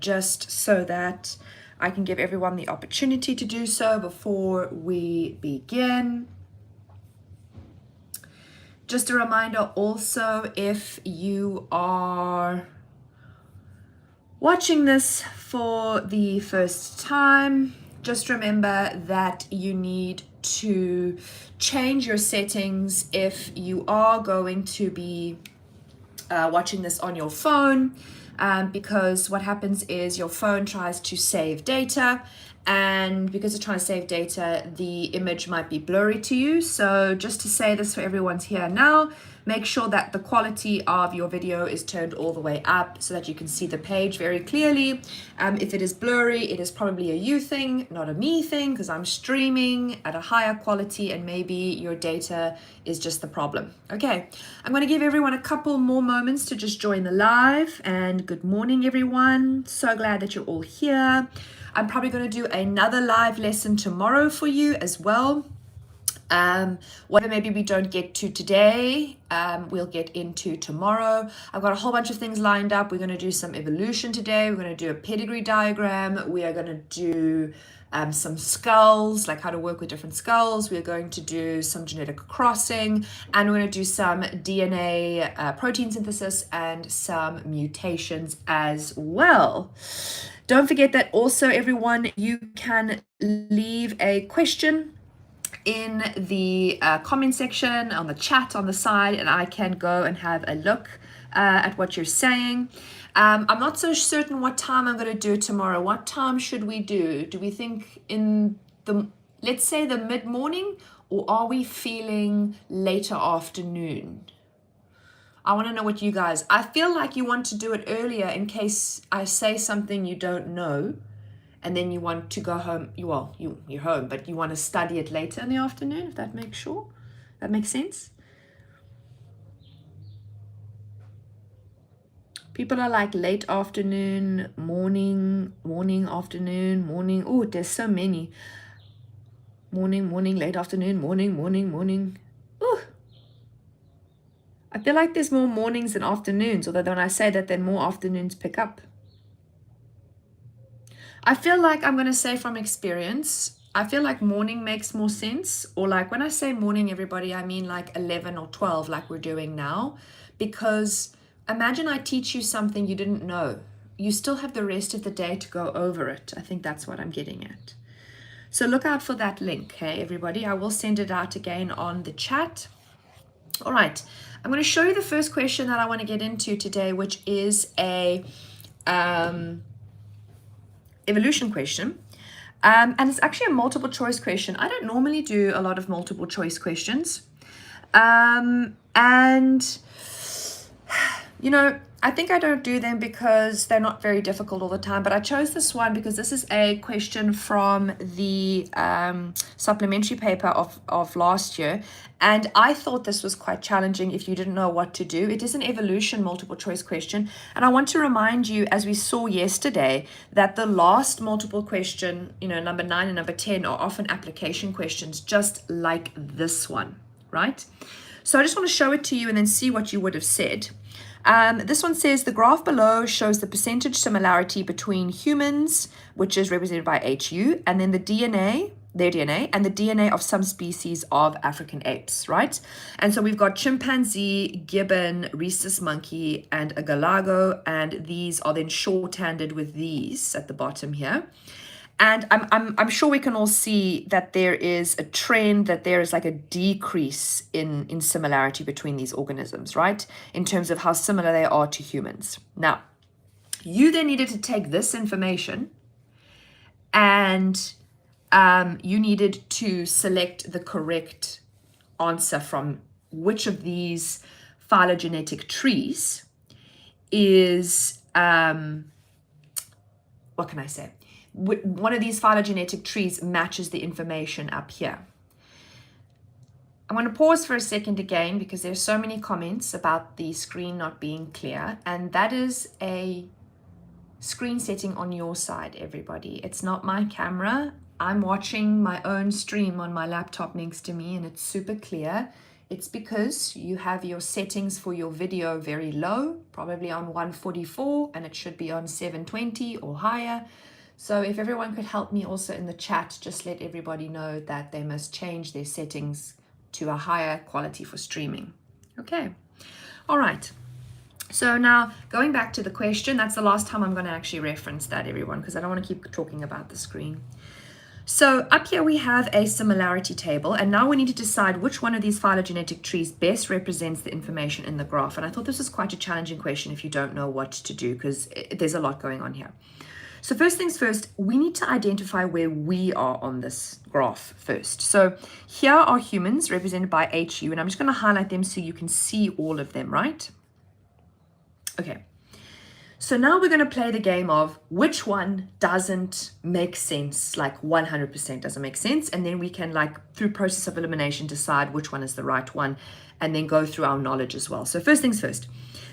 just so that I can give everyone the opportunity to do so before we begin. Just a reminder also, if you are watching this for the first time, just remember that you need to change your settings if you are going to be watching this on your phone, because what happens is your phone tries to save data, and because it's trying to save data, the image might be blurry to you. So just to say this for everyone's here now, make sure that the quality of your video is turned all the way up so that you can see the page very clearly. If it is blurry, it is probably a you thing, not a me thing, because I'm streaming at a higher quality and maybe your data is just the problem. Okay, I'm going to give everyone a couple more moments to just join the live. And good morning, everyone. So glad that you're all here. I'm probably going to do another live lesson tomorrow for you as well. Whatever maybe we don't get to today, we'll get into tomorrow. I've got a whole bunch of things lined up. We're going to do some evolution today. We're going to do a pedigree diagram. We are going to do some skulls, like how to work with different skulls. We're going to do some genetic crossing, and we're going to do some DNA protein synthesis and some mutations as well. Don't forget that also, everyone, you can leave a question in the comment section, on the chat on the side, and I can go and have a look at what you're saying. I'm not so certain what time I'm going to do tomorrow. What time should we do? Do we think in the, let's say the mid-morning, or are we feeling later afternoon? I want to know what you guys, I feel like you want to do it earlier in case I say something you don't know, and then you want to go home. You're home, but you want to study it later in the afternoon, if that makes sense. People are like late afternoon, morning, afternoon, morning. Oh, there's so many. Morning, late afternoon, morning. Oh, I feel like there's more mornings than afternoons, although when I say that, then more afternoons pick up. I feel like I'm going to say from experience, I feel like morning makes more sense. Or like when I say morning, everybody, I mean like 11 or 12, like we're doing now. Because imagine I teach you something you didn't know. You still have the rest of the day to go over it. I think that's what I'm getting at. So look out for that link, hey, everybody. I will send it out again on the chat. All right. I'm going to show you the first question that I want to get into today, which is a evolution question. And it's actually a multiple choice question. I don't normally do a lot of multiple choice questions. And, you know, I think I don't do them because they're not very difficult all the time, but I chose this one because this is a question from the supplementary paper of last year. And I thought this was quite challenging if you didn't know what to do. It is an evolution multiple choice question. And I want to remind you, as we saw yesterday, that the last multiple question, you know, number 9 and number 10 are often application questions, just like this one, right? So I just want to show it to you and then see what you would have said. This one says the graph below shows the percentage similarity between humans, which is represented by HU, and then the DNA, their DNA, and the DNA of some species of African apes, right? And so we've got chimpanzee, gibbon, rhesus monkey, and a galago, and these are then shorthanded with these at the bottom here. And I'm sure we can all see that there is a trend, that there is like a decrease in similarity between these organisms, right? In terms of how similar they are to humans. Now, you then needed to take this information and you needed to select the correct answer from which of these phylogenetic trees is, what can I say? One of these phylogenetic trees matches the information up here. I'm going to pause for a second again because there's so many comments about the screen not being clear, and that is a screen setting on your side, everybody. It's not my camera. I'm watching my own stream on my laptop next to me and it's super clear. It's because you have your settings for your video very low, probably on 144, and it should be on 720 or higher. So if everyone could help me also in the chat, just let everybody know that they must change their settings to a higher quality for streaming. Okay, all right. So now going back to the question, that's the last time I'm going to actually reference that, everyone, because I don't want to keep talking about the screen. So up here we have a similarity table, and now we need to decide which one of these phylogenetic trees best represents the information in the graph. And I thought this was quite a challenging question if you don't know what to do, because there's a lot going on here. So first things first, we need to identify where we are on this graph first. So here are humans represented by HU, and I'm just going to highlight them so you can see all of them, right? Okay. So now we're going to play the game of which one doesn't make sense, like 100% doesn't make sense. And then we can, like, through process of elimination, decide which one is the right one and then go through our knowledge as well. So first things first,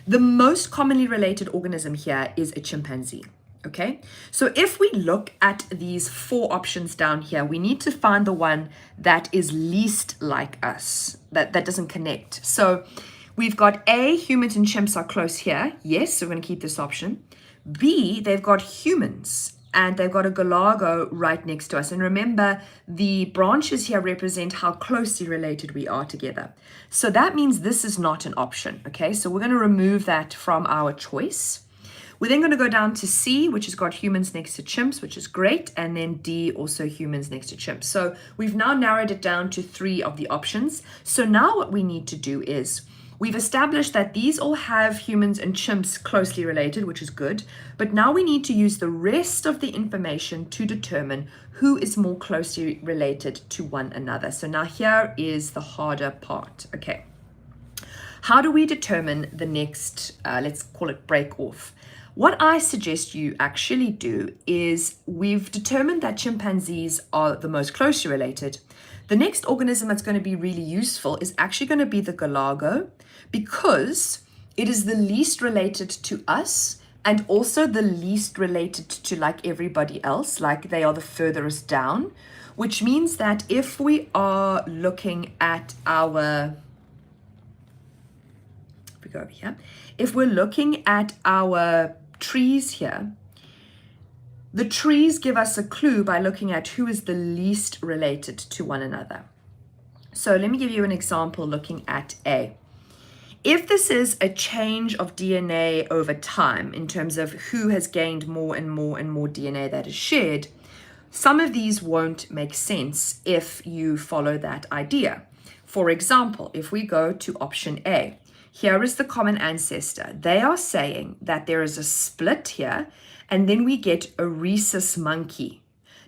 the most commonly related organism here is a chimpanzee. Okay, so if we look at these 4 options down here, we need to find the one that is least like us, that doesn't connect. So we've got A, humans and chimps are close here. Yes, so we're going to keep this option. B, they've got humans and they've got a galago right next to us. And remember, the branches here represent how closely related we are together. So that means this is not an option. Okay, so we're going to remove that from our choice. We're then going to go down to C, which has got humans next to chimps, which is great. And then D, also humans next to chimps. So we've now narrowed it down to 3 of the options. So now what we need to do is, we've established that these all have humans and chimps closely related, which is good. But now we need to use the rest of the information to determine who is more closely related to one another. So now here is the harder part. Okay. How do we determine the next, let's call it break off? What I suggest you actually do is, we've determined that chimpanzees are the most closely related. The next organism that's going to be really useful is actually going to be the galago, because it is the least related to us and also the least related to, like, everybody else, like they are the furthest down, which means that if we are looking at our, if we go over here, if we're looking at our trees here, the trees give us a clue by looking at who is the least related to one another. So let me give you an example looking at A. If this is a change of DNA over time in terms of who has gained more and more and more DNA that is shared, some of these won't make sense if you follow that idea. For example, if we go to option A, here is the common ancestor. They are saying that there is a split here, and then we get a rhesus monkey.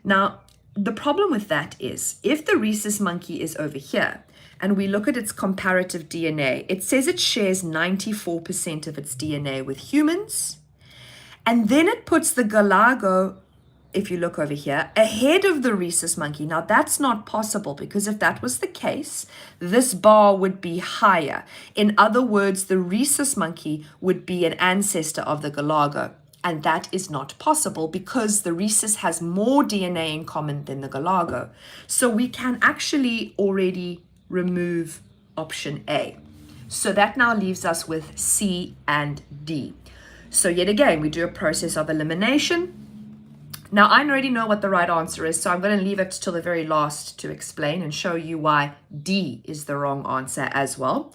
Now, the problem with that is, if the rhesus monkey is over here, and we look at its comparative DNA, it says it shares 94% of its DNA with humans, and then it puts the galago, if you look over here, ahead of the rhesus monkey. Now that's not possible, because if that was the case, this bar would be higher. In other words, the rhesus monkey would be an ancestor of the galago. And that is not possible, because the rhesus has more DNA in common than the galago. So we can actually already remove option A. So that now leaves us with C and D. So yet again, we do a process of elimination. Now, I already know what the right answer is, so I'm going to leave it till the very last to explain and show you why D is the wrong answer as well.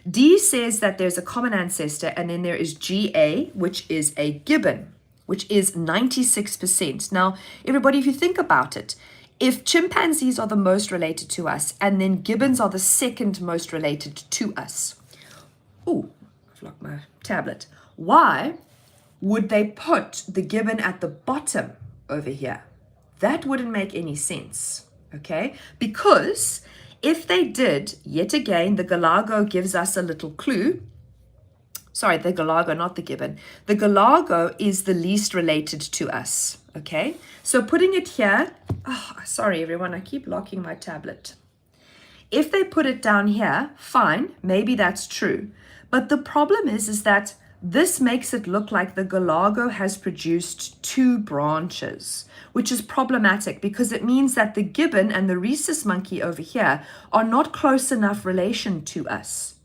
D says that there's a common ancestor, and then there is GA, which is a gibbon, which is 96%. Now, everybody, if you think about it, if chimpanzees are the most related to us, and then gibbons are the second most related to us, oh, I've locked my tablet. Why would they put the gibbon at the bottom over here? That wouldn't make any sense, okay? Because if they did, yet again, the galago gives us a little clue. Sorry, the galago, not the gibbon. The galago is the least related to us, okay? So putting it here, oh, sorry everyone, I keep locking my tablet. If they put it down here, fine, maybe that's true. But the problem is that this makes it look like the Galago has produced 2 branches, which is problematic because it means that the gibbon and the rhesus monkey over here are not close enough relation to us.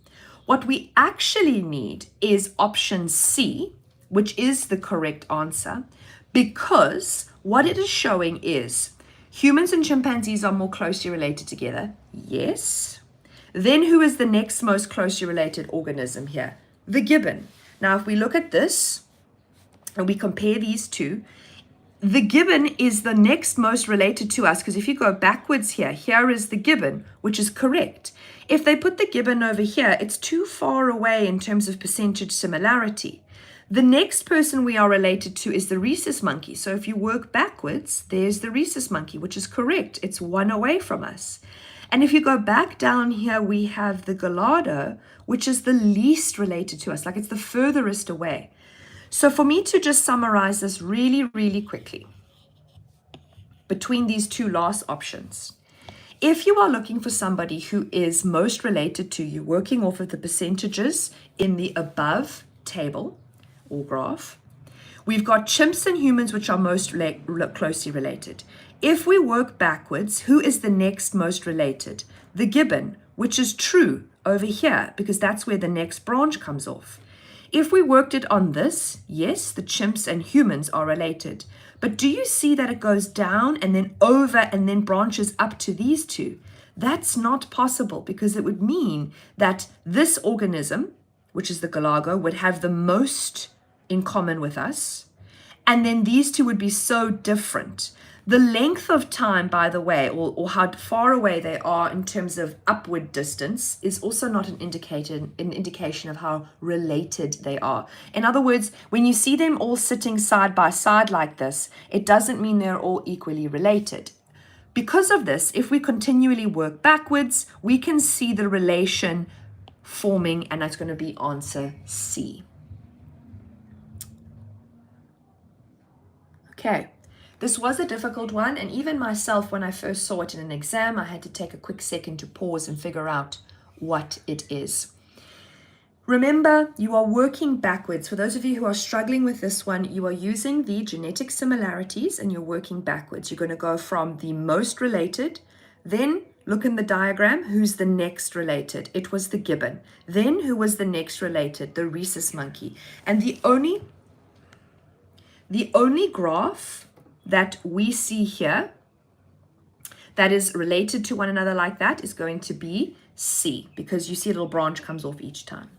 What we actually need is option C, which is the correct answer, because what it is showing is humans and chimpanzees are more closely related together. Yes. Then who is the next most closely related organism here? The gibbon. Now, if we look at this and we compare these two, the gibbon is the next most related to us, because if you go backwards here, here is the gibbon, which is correct. If they put the gibbon over here, it's too far away in terms of percentage similarity. The next person we are related to is the rhesus monkey. So if you work backwards, there's the rhesus monkey, which is correct. It's 1 away from us. And if you go back down here, we have the gallardo, which is the least related to us, like it's the furthest away. So for me to just summarize this really, really quickly, between these two last options, if you are looking for somebody who is most related to you, working off of the percentages in the above table or graph, we've got chimps and humans, which are most closely related. If we work backwards, who is the next most related? The gibbon, which is true over here, because that's where the next branch comes off. If we worked it on this, yes, the chimps and humans are related. But do you see that it goes down and then over and then branches up to these two? That's not possible, because it would mean that this organism, which is the galago, would have the most in common with us. And then these two would be so different. The length of time, by the way, or how far away they are in terms of upward distance, is also not an indication of how related they are. In other words, when you see them all sitting side by side like this, it doesn't mean they're all equally related. Because of this, if we continually work backwards, we can see the relation forming, and that's going to be answer C. Okay. This was a difficult one, and even myself, when I first saw it in an exam, I had to take a quick second to pause and figure out what it is. Remember, you are working backwards. For those of you who are struggling with this one, you are using the genetic similarities and you're working backwards. You're going to go from the most related, then look in the diagram, who's the next related? It was the gibbon. Then who was the next related? The rhesus monkey. And the only graph that we see here that is related to one another like that is going to be C, because you see a little branch comes off each time.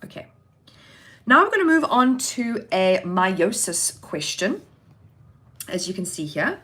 Okay. Now I'm going to move on to a meiosis question, as you can see here.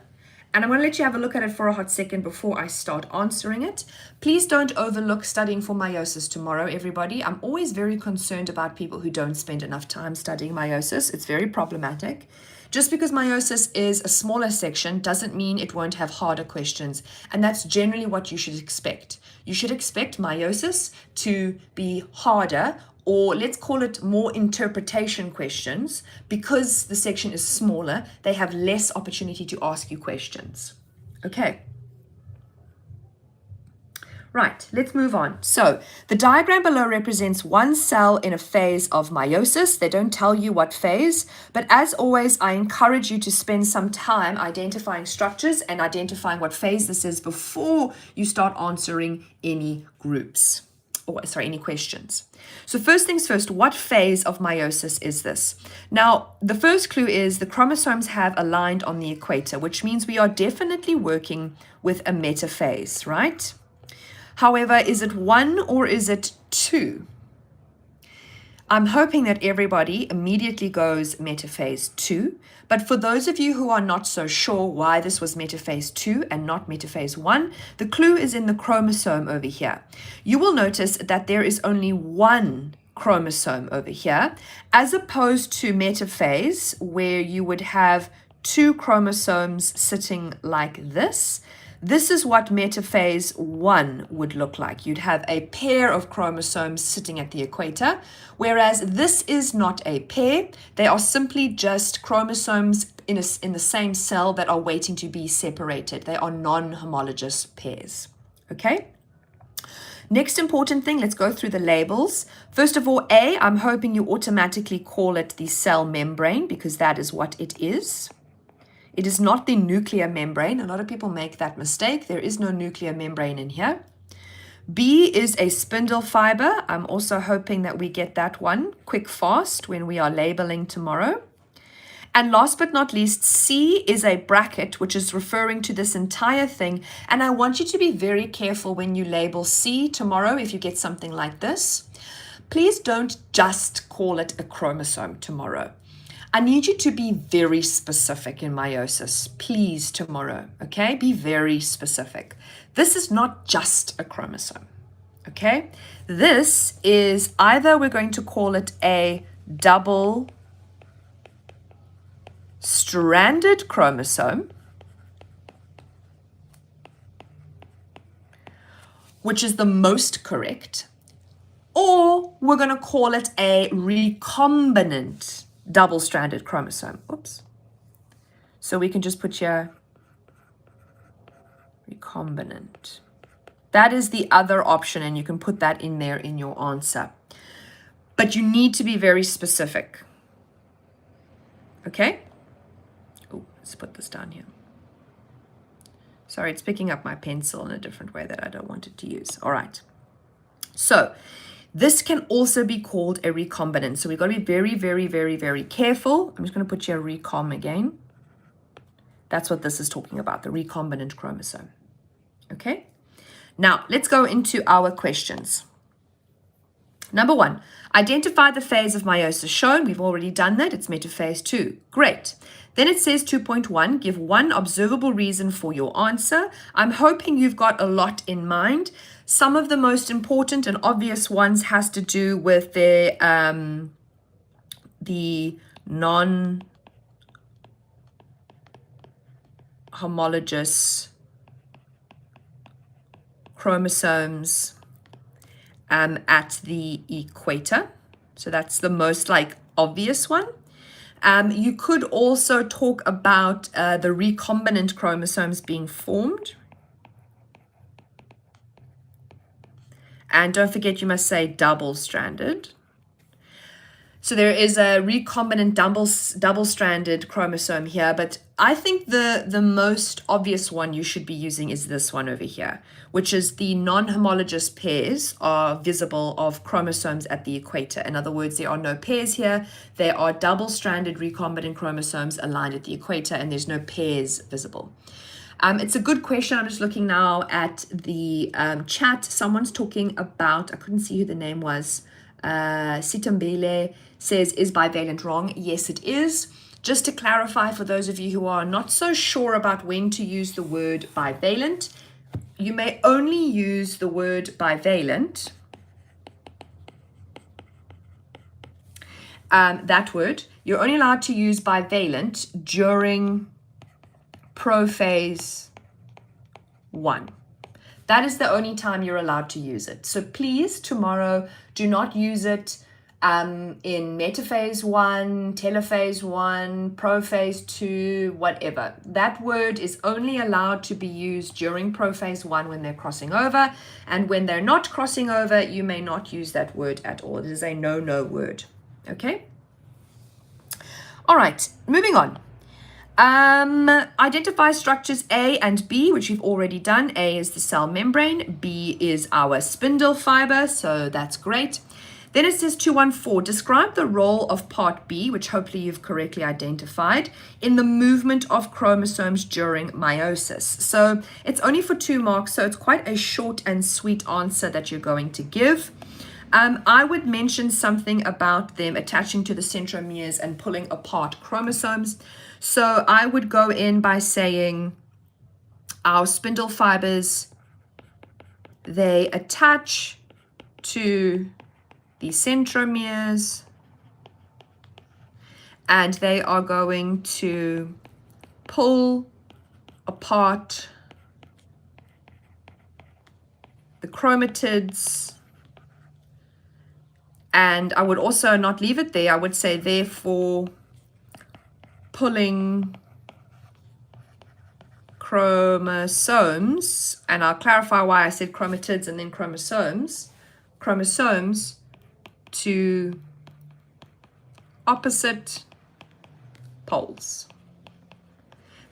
And I'm going to let you have a look at it for a hot second before I start answering it. Please don't overlook studying for meiosis tomorrow, everybody. I'm always very concerned about people who don't spend enough time studying meiosis. It's very problematic. Just because meiosis is a smaller section doesn't mean it won't have harder questions. And that's generally what you should expect. You should expect meiosis to be harder, or let's call it more interpretation questions. Because the section is smaller, they have less opportunity to ask you questions. Okay. Right, let's move on. So the diagram below represents one cell in a phase of meiosis. They don't tell you what phase, but as always, I encourage you to spend some time identifying structures and identifying what phase this is before you start answering any groups, or sorry, any questions. So first things first, what phase of meiosis is this? Now, the first clue is the chromosomes have aligned on the equator, which means we are definitely working with a metaphase, right? However, is it 1 or is it 2? I'm hoping that everybody immediately goes metaphase 2. But for those of you who are not so sure why this was metaphase 2 and not metaphase 1, the clue is in the chromosome over here. You will notice that there is only one chromosome over here, as opposed to metaphase, where you would have 2 chromosomes sitting like this. This is what metaphase 1 would look like. You'd have a pair of chromosomes sitting at the equator, whereas this is not a pair. They are simply just chromosomes in the same cell that are waiting to be separated. They are non-homologous pairs. Okay? Next important thing, let's go through the labels. First of all, A, I'm hoping you automatically call it the cell membrane because that is what it is. It is not the nuclear membrane. A lot of people make that mistake. There is no nuclear membrane in here. B is a spindle fiber. I'm also hoping that we get that one quick, fast when we are labeling tomorrow. And last but not least, C is a bracket, which is referring to this entire thing. And I want you to be very careful when you label C tomorrow if you get something like this. Please don't just call it a chromosome tomorrow. I need you to be very specific in meiosis, please, tomorrow, okay? Be very specific. This is not just a chromosome, okay? This is either we're going to call it a double stranded chromosome, which is the most correct, or we're going to call it a recombinant double-stranded chromosome. Oops. So we can just put here recombinant. That is the other option, and you can put that in there in your answer. But you need to be very specific. Okay? Oh, let's put this down here. Sorry, it's picking up my pencil in a different way that I don't want it to use. All right. So this can also be called a recombinant. So we've got to be very, very, very, very careful. I'm just going to put here recom again. That's what this is talking about, the recombinant chromosome. Okay? Now, let's go into our questions. Number 1, identify the phase of meiosis shown. We've already done that. It's metaphase 2. Great. Then it says 2.1, give one observable reason for your answer. I'm hoping you've got a lot in mind. Some of the most important and obvious ones has to do with the non-homologous chromosomes at the equator. So that's the most obvious one. You could also talk about the recombinant chromosomes being formed. And don't forget, you must say double-stranded. So there is a recombinant double-stranded chromosome here, but I think the most obvious one you should be using is this one over here, which is the non-homologous pairs are visible of chromosomes at the equator. In other words, there are no pairs here. There are double-stranded recombinant chromosomes aligned at the equator, and there's no pairs visible. It's a good question. I'm just looking now at the chat. Someone's talking about, I couldn't see who the name was, Sitambele says, is bivalent wrong? Yes, it is. Just to clarify for those of you who are not so sure about when to use the word bivalent, you may only use the word bivalent, that word, you're only allowed to use bivalent during prophase 1. That is the only time you're allowed to use it. So please, tomorrow, do not use it in metaphase 1, telophase 1, prophase 2, whatever. That word is only allowed to be used during prophase 1 when they're crossing over. And when they're not crossing over, you may not use that word at all. It is a no-no word. Okay? All right, moving on. Identify structures A and B, which we've already done. A is the cell membrane. B is our spindle fiber, so that's great. Then it says 214, describe the role of part B, which hopefully you've correctly identified, in the movement of chromosomes during meiosis. So it's only for 2 marks, so it's quite a short and sweet answer that you're going to give. I would mention something about them attaching to the centromeres and pulling apart chromosomes. So I would go in by saying our spindle fibers, they attach to the centromeres and they are going to pull apart the chromatids. And I would also not leave it there. I would say, therefore, pulling chromosomes, and I'll clarify why I said chromatids and then chromosomes, to opposite poles.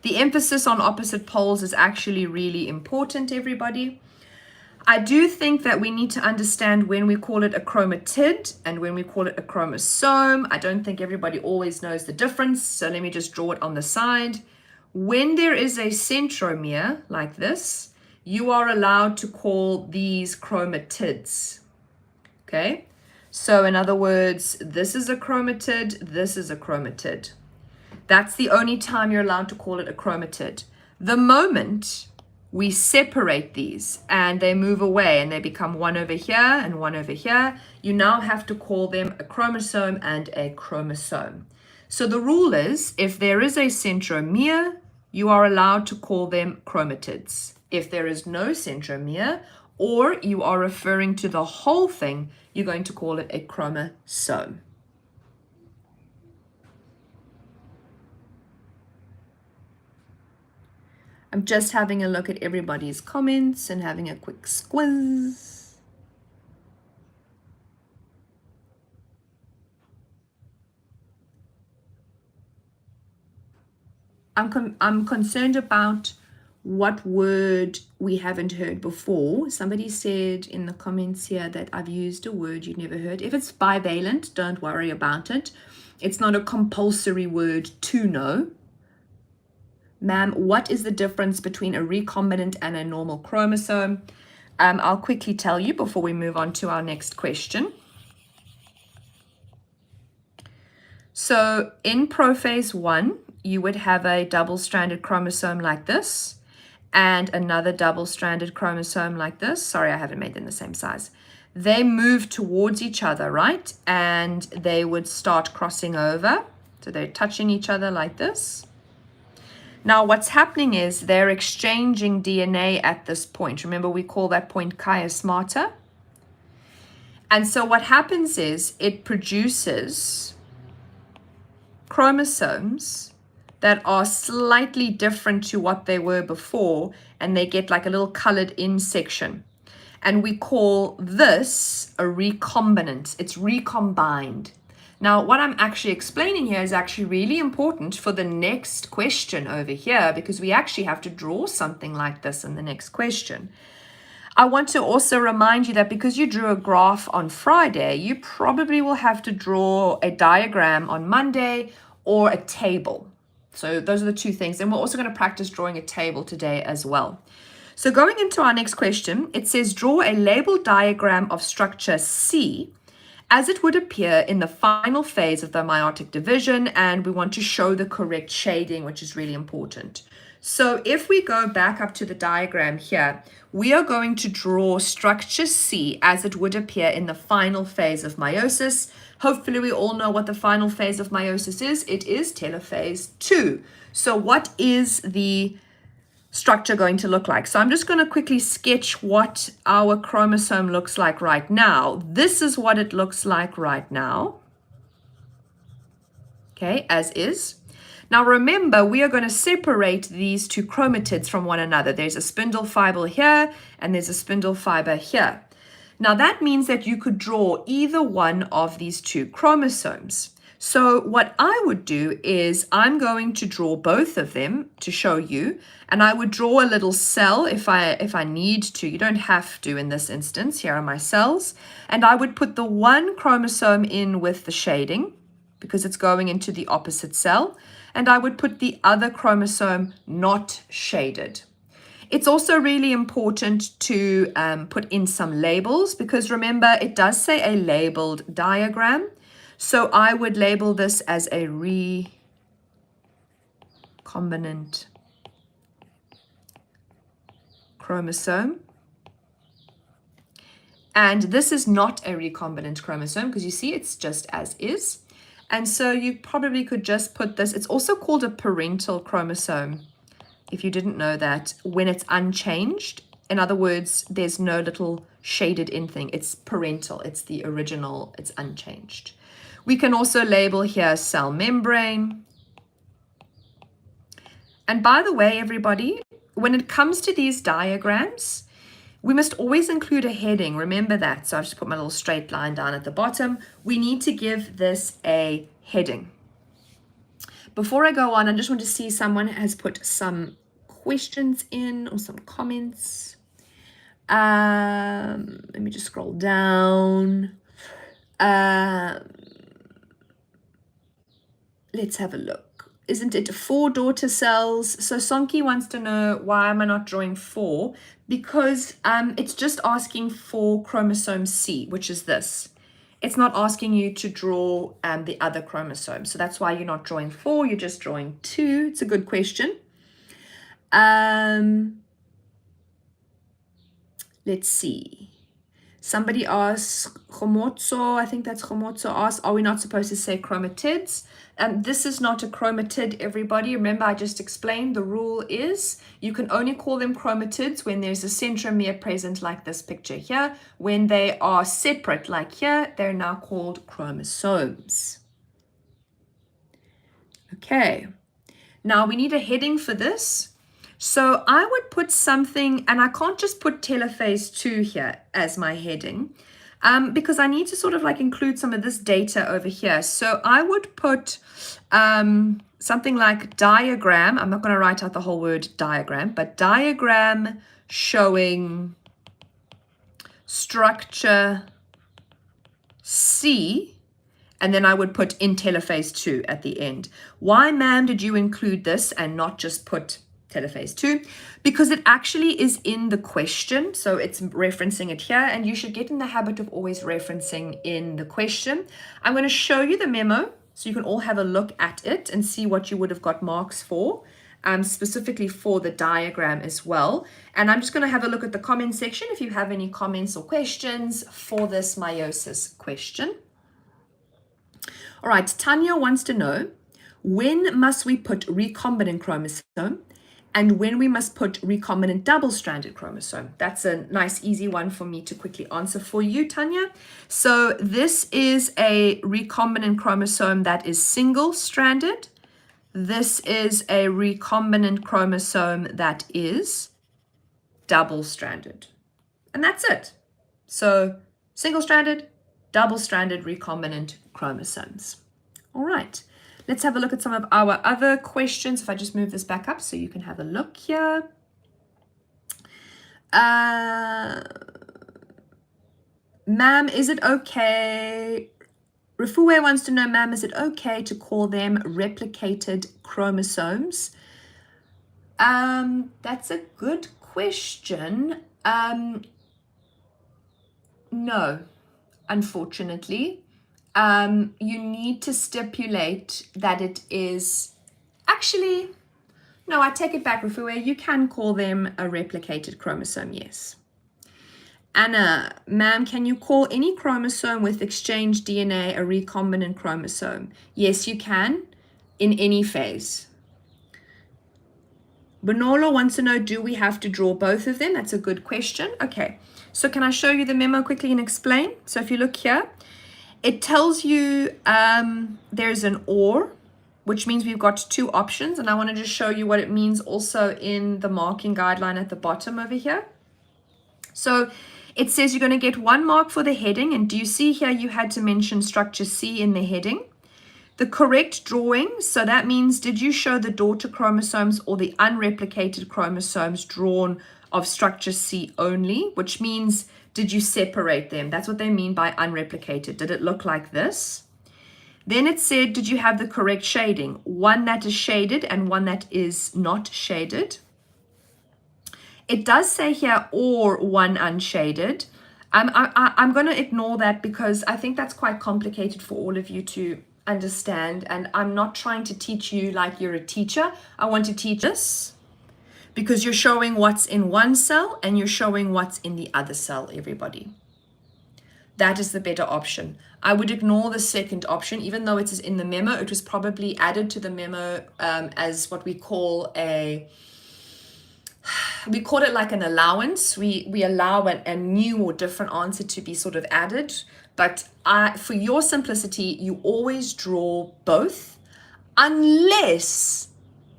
The emphasis on opposite poles is actually really important, everybody. I do think that we need to understand when we call it a chromatid and when we call it a chromosome. I don't think everybody always knows the difference, so let me just draw it on the side. When there is a centromere like this, you are allowed to call these chromatids. Okay? So in other words, this is a chromatid, this is a chromatid. That's the only time you're allowed to call it a chromatid. The moment we separate these and they move away and they become one over here and one over here, you now have to call them a chromosome and a chromosome. So the rule is, if there is a centromere, you are allowed to call them chromatids. If there is no centromere, or you are referring to the whole thing, you're going to call it a chromosome. I'm just having a look at everybody's comments and having a quick squiz. I'm concerned about what word we haven't heard before. Somebody said in the comments here that I've used a word you've never heard. If it's bivalent, don't worry about it. It's not a compulsory word to know. Ma'am, what is the difference between a recombinant and a normal chromosome? I'll quickly tell you before we move on to our next question. So in prophase 1, you would have a double-stranded chromosome like this and another double-stranded chromosome like this. Sorry, I haven't made them the same size. They move towards each other, right? And they would start crossing over. So they're touching each other like this. Now, what's happening is they're exchanging DNA at this point. Remember, we call that point chiasmata. And so what happens is it produces chromosomes that are slightly different to what they were before, and they get like a little colored in section. And we call this a recombinant. It's recombined. Now, what I'm actually explaining here is actually really important for the next question over here, because we actually have to draw something like this in the next question. I want to also remind you that because you drew a graph on Friday, you probably will have to draw a diagram on Monday or a table. So those are the two things. And we're also going to practice drawing a table today as well. So going into our next question, it says draw a labeled diagram of structure C as it would appear in the final phase of the meiotic division, and we want to show the correct shading, which is really important. So if we go back up to the diagram here, we are going to draw structure C as it would appear in the final phase of meiosis. Hopefully we all know what the final phase of meiosis is. It is telophase 2. So what is the structure going to look like? So I'm just going to quickly sketch what our chromosome looks like right now. This is what it looks like right now. Okay, as is. Now remember, we are going to separate these two chromatids from one another. There's a spindle fiber here and there's a spindle fiber here. Now that means that you could draw either one of these two chromosomes. So what I would do is I'm going to draw both of them to show you, and I would draw a little cell if I need to. You don't have to in this instance. Here are my cells, and I would put the one chromosome in with the shading because it's going into the opposite cell, and I would put the other chromosome not shaded. It's also really important to put in some labels because remember, it does say a labeled diagram. So I would label this as a recombinant chromosome. And this is not a recombinant chromosome because you see it's just as is. And so you probably could just put this. It's also called a parental chromosome, if you didn't know that, when it's unchanged. In other words, there's no little shaded in thing. It's parental. It's the original. It's unchanged. We can also label here cell membrane. And by the way, everybody, when it comes to these diagrams, we must always include a heading. Remember that. So I've just put my little straight line down at the bottom. We need to give this a heading. Before I go on, I just want to see someone has put some questions in or some comments. Let me just scroll down. Let's have a look. Isn't it 4 daughter cells? So Sonki wants to know, why am I not drawing 4? Because it's just asking for chromosome C, which is this. It's not asking you to draw the other chromosome. So that's why you're not drawing 4, you're just drawing 2. It's a good question. Let's see. Somebody asks, Chomotso, I think that's Chomotso, asks, are we not supposed to say chromatids? This is not a chromatid, everybody. Remember, I just explained the rule is you can only call them chromatids when there's a centromere present, like this picture here. When they are separate, like here, they're now called chromosomes. Okay, now we need a heading for this. So I would put something, and I can't just put telophase 2 here as my heading, because I need to sort of like include some of this data over here. So I would put something like diagram. I'm not going to write out the whole word diagram, but diagram showing structure C, and then I would put in telophase 2 at the end. Why, ma'am, did you include this and not just put telophase 2? Because it actually is in the question, so it's referencing it here, and you should get in the habit of always referencing in the question. I'm going to show you the memo so you can all have a look at it and see what you would have got marks for, specifically for the diagram as well. And I'm just going to have a look at the comment section if you have any comments or questions for this meiosis question. All right, Tanya wants to know, when must we put recombinant chromosome and when we must put recombinant double-stranded chromosome? That's a nice, easy one for me to quickly answer for you, Tanya. So this is a recombinant chromosome that is single-stranded. This is a recombinant chromosome that is double-stranded. And that's it. So single-stranded, double-stranded recombinant chromosomes. All right. Let's have a look at some of our other questions. If I just move this back up so you can have a look here. Ma'am, is it okay? Rafue wants to know, ma'am, is it okay to call them replicated chromosomes? That's a good question. No, unfortunately. You need to stipulate that it is actually, no, I take it back, Rafue. You can call them a replicated chromosome, yes. Anna, ma'am, can you call any chromosome with exchanged DNA a recombinant chromosome? Yes, you can, in any phase. Bonolo wants to know, do we have to draw both of them? That's a good question. Okay, so can I show you the memo quickly and explain? So if you look here, it tells you there's an or, which means we've got 2 options. And I want to just show you what it means also in the marking guideline at the bottom over here. So it says you're going to get 1 mark for the heading. And do you see here you had to mention structure C in the heading? The correct drawing, so that means did you show the daughter chromosomes or the unreplicated chromosomes drawn of structure C only, which means did you separate them? That's what they mean by unreplicated. Did it look like this? Then it said, did you have the correct shading? One that is shaded and one that is not shaded. It does say here, or one unshaded. I'm going to ignore that because I think that's quite complicated for all of you to understand. And I'm not trying to teach you like you're a teacher. I want to teach this because you're showing what's in one cell and you're showing what's in the other cell, everybody. That is the better option. I would ignore the second option, even though it is in the memo. It was probably added to the memo as what we call a, we call it like an allowance. We allow a new or different answer to be sort of added. But for your simplicity, you always draw both unless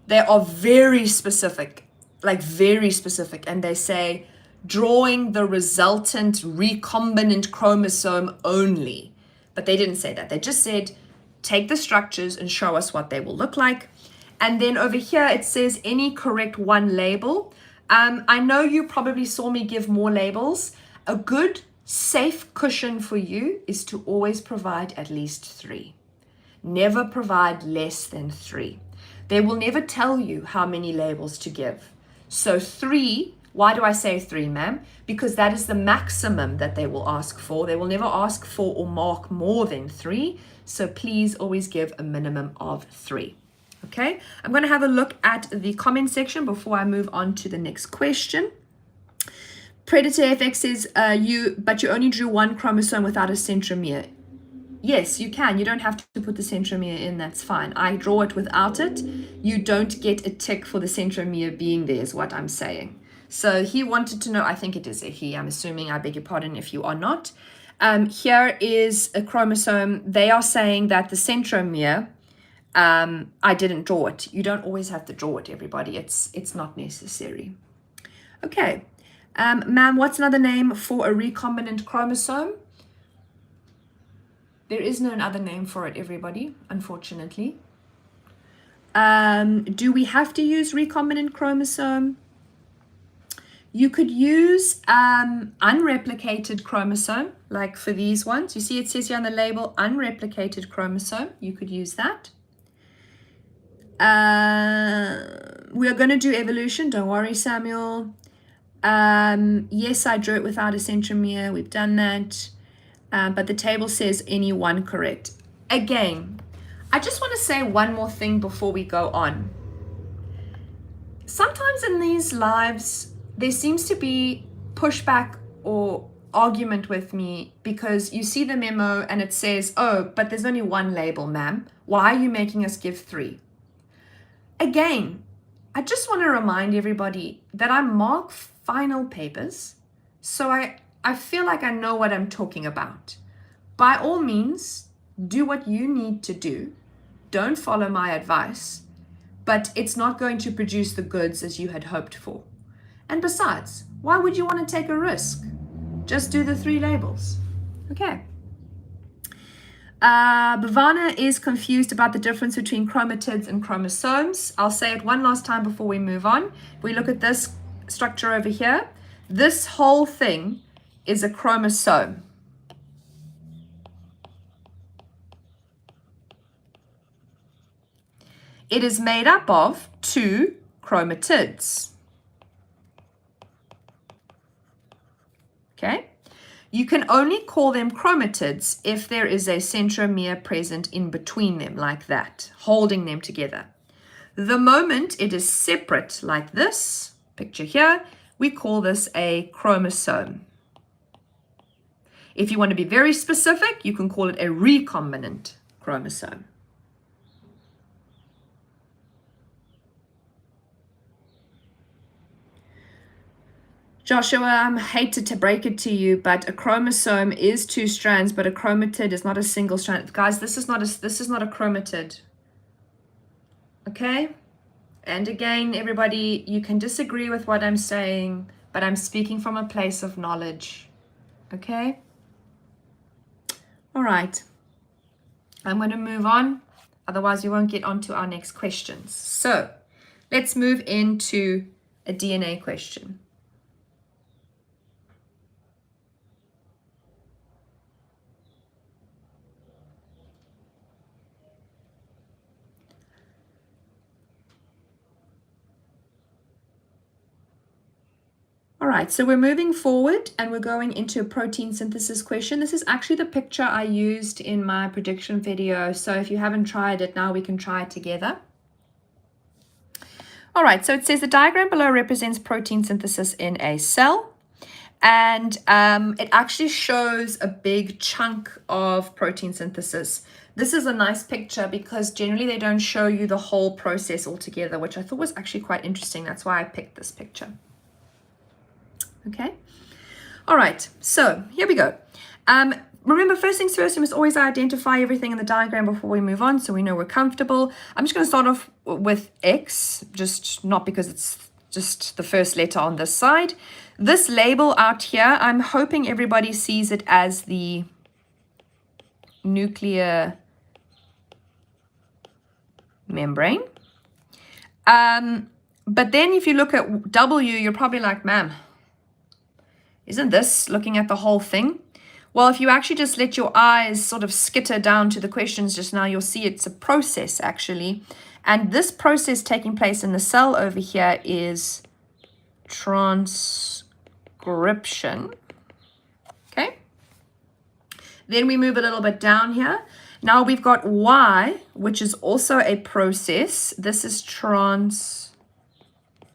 they are very specific. like very specific, and they say drawing the resultant recombinant chromosome only. But they didn't say that. They just said take the structures and show us what they will look like. And then over here it says any correct one label. I know you probably saw me give more labels. A good safe cushion for you is to always provide at least 3. Never provide less than 3. They will never tell you how many labels to give. So 3, why do I say 3, ma'am? Because that is the maximum that they will ask for. They will never ask for or mark more than 3. So please always give a minimum of 3. Okay, I'm going to have a look at the comment section before I move on to the next question. Predator FX says, but you only drew 1 chromosome without a centromere. Yes, you can. You don't have to put the centromere in. That's fine. I draw it without it. You don't get a tick for the centromere being there is what I'm saying. So he wanted to know, I think it is a he. I'm assuming, I beg your pardon if you are not. Here is a chromosome. They are saying that the centromere, I didn't draw it. You don't always have to draw it, everybody. It's not necessary. Okay. Ma'am, what's another name for a recombinant chromosome? There is no other name for it, everybody, unfortunately. Do we have to use recombinant chromosome? You could use unreplicated chromosome, like for these ones. You see it says here on the label, unreplicated chromosome. You could use that. We are going to do evolution. Don't worry, Samuel. Yes, I drew it without a centromere. We've done that. But the table says any one correct. Again, I just want to say one more thing before we go on. Sometimes in these lives, there seems to be pushback or argument with me because you see the memo and it says, oh, but there's only 1 label, ma'am. Why are you making us give 3? Again, I just want to remind everybody that I mark final papers, so I feel like I know what I'm talking about. By all means, do what you need to do. Don't follow my advice, but it's not going to produce the goods as you had hoped for. And besides, why would you want to take a risk? Just do the 3 labels. Okay. Bhavana is confused about the difference between chromatids and chromosomes. I'll say it one last time before we move on. If we look at this structure over here, this whole thing is a chromosome. It is made up of 2 chromatids. Okay? You can only call them chromatids if there is a centromere present in between them, like that, holding them together. The moment it is separate, like this, picture here, we call this a chromosome. If you want to be very specific, you can call it a recombinant chromosome. Joshua, I hate to break it to you, but a chromosome is 2 strands, but a chromatid is not a single strand. Guys, this is not a chromatid. Okay? And again, everybody, you can disagree with what I'm saying, but I'm speaking from a place of knowledge. Okay? All right. I'm going to move on. Otherwise, we won't get on to our next questions. So, let's move into a DNA question. All right, so we're moving forward and we're going into a protein synthesis question. This is actually the picture I used in my prediction video. So if you haven't tried it, now we can try it together. All right, so it says the diagram below represents protein synthesis in a cell. And it actually shows a big chunk of protein synthesis. This is a nice picture because generally they don't show you the whole process altogether, which I thought was actually quite interesting. That's why I picked this picture. Okay. All right. So here we go. Remember, first things first, we must always identify everything in the diagram before we move on so we know we're comfortable. I'm just going to start off with X, just not because it's just the first letter on this side. This label out here, I'm hoping everybody sees it as the nuclear membrane. But then if you look at W, you're probably like, ma'am, isn't this looking at the whole thing? Well, if you actually just let your eyes sort of skitter down to the questions just now, you'll see it's a process actually. And this process taking place in the cell over here is transcription. Okay. Then we move a little bit down here. Now we've got Y, which is also a process. This is translation.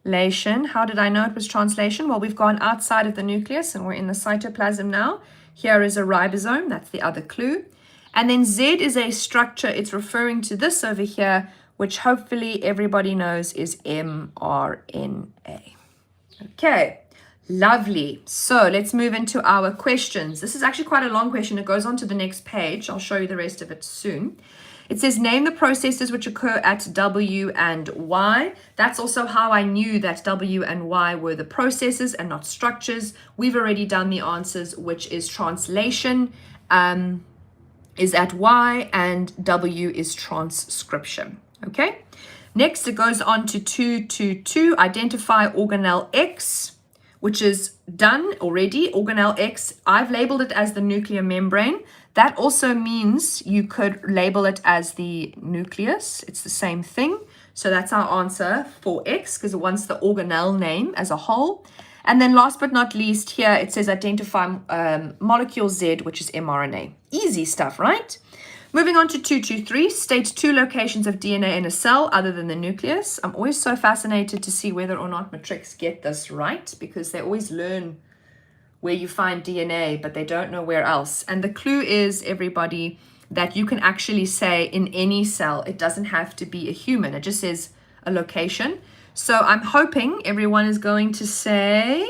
How did I know it was translation? Well, we've gone outside of the nucleus and we're in the cytoplasm now. Here is a ribosome. That's the other clue. And then Z is a structure. It's referring to this over here, which hopefully everybody knows is mRNA. Okay. Lovely. So let's move into our questions. This is actually quite a long question. It goes on to the next page. I'll show you the rest of it soon. It says, name the processes which occur at W and Y. That's also how I knew that W and Y were the processes and not structures. We've already done the answers, which is translation is at Y and W is transcription. Okay. Next, it goes on to 222, identify organelle X, which is done already. Organelle X, I've labeled it as the nuclear membrane. That also means you could label it as the nucleus. It's the same thing. So that's our answer for X, because it wants the organelle name as a whole. And then last but not least, here it says identify molecule Z, which is mRNA. Easy stuff, right? Moving on to 223, state 2 locations of DNA in a cell other than the nucleus. I'm always so fascinated to see whether or not matrics get this right, because they always learn where you find DNA, but they don't know where else. And the clue is, everybody, that you can actually say in any cell. It doesn't have to be a human. It just says a location. So I'm hoping everyone is going to say,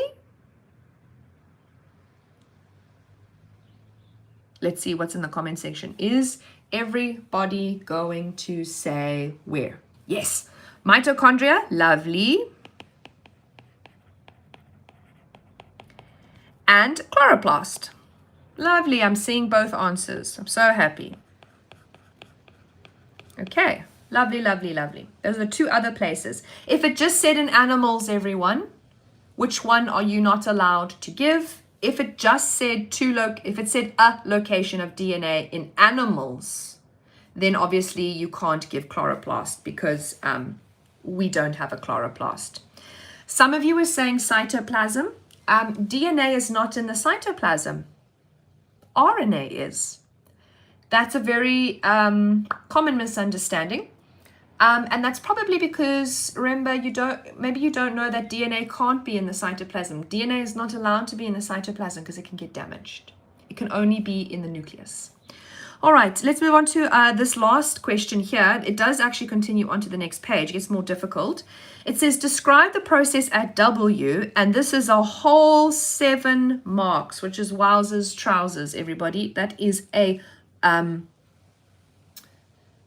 let's see what's in the comment section. Is everybody going to say where? Yes. Mitochondria, lovely. And chloroplast. Lovely, I'm seeing both answers. I'm so happy. Okay, lovely, lovely, lovely. Those are 2 other places. If it just said in animals, everyone, which one are you not allowed to give? If it just said if it said a location of DNA in animals, then obviously you can't give chloroplast because we don't have a chloroplast. Some of you were saying cytoplasm. DNA is not in the cytoplasm. RNA is. That's a very common misunderstanding. And that's probably because, remember, maybe you don't know that DNA can't be in the cytoplasm. DNA is not allowed to be in the cytoplasm because it can get damaged. It can only be in the nucleus. All right, let's move on to this last question here. It does actually continue on to the next page. It gets more difficult. It says, describe the process at W, and this is a whole 7 marks, which is wowzers, trousers, everybody. That is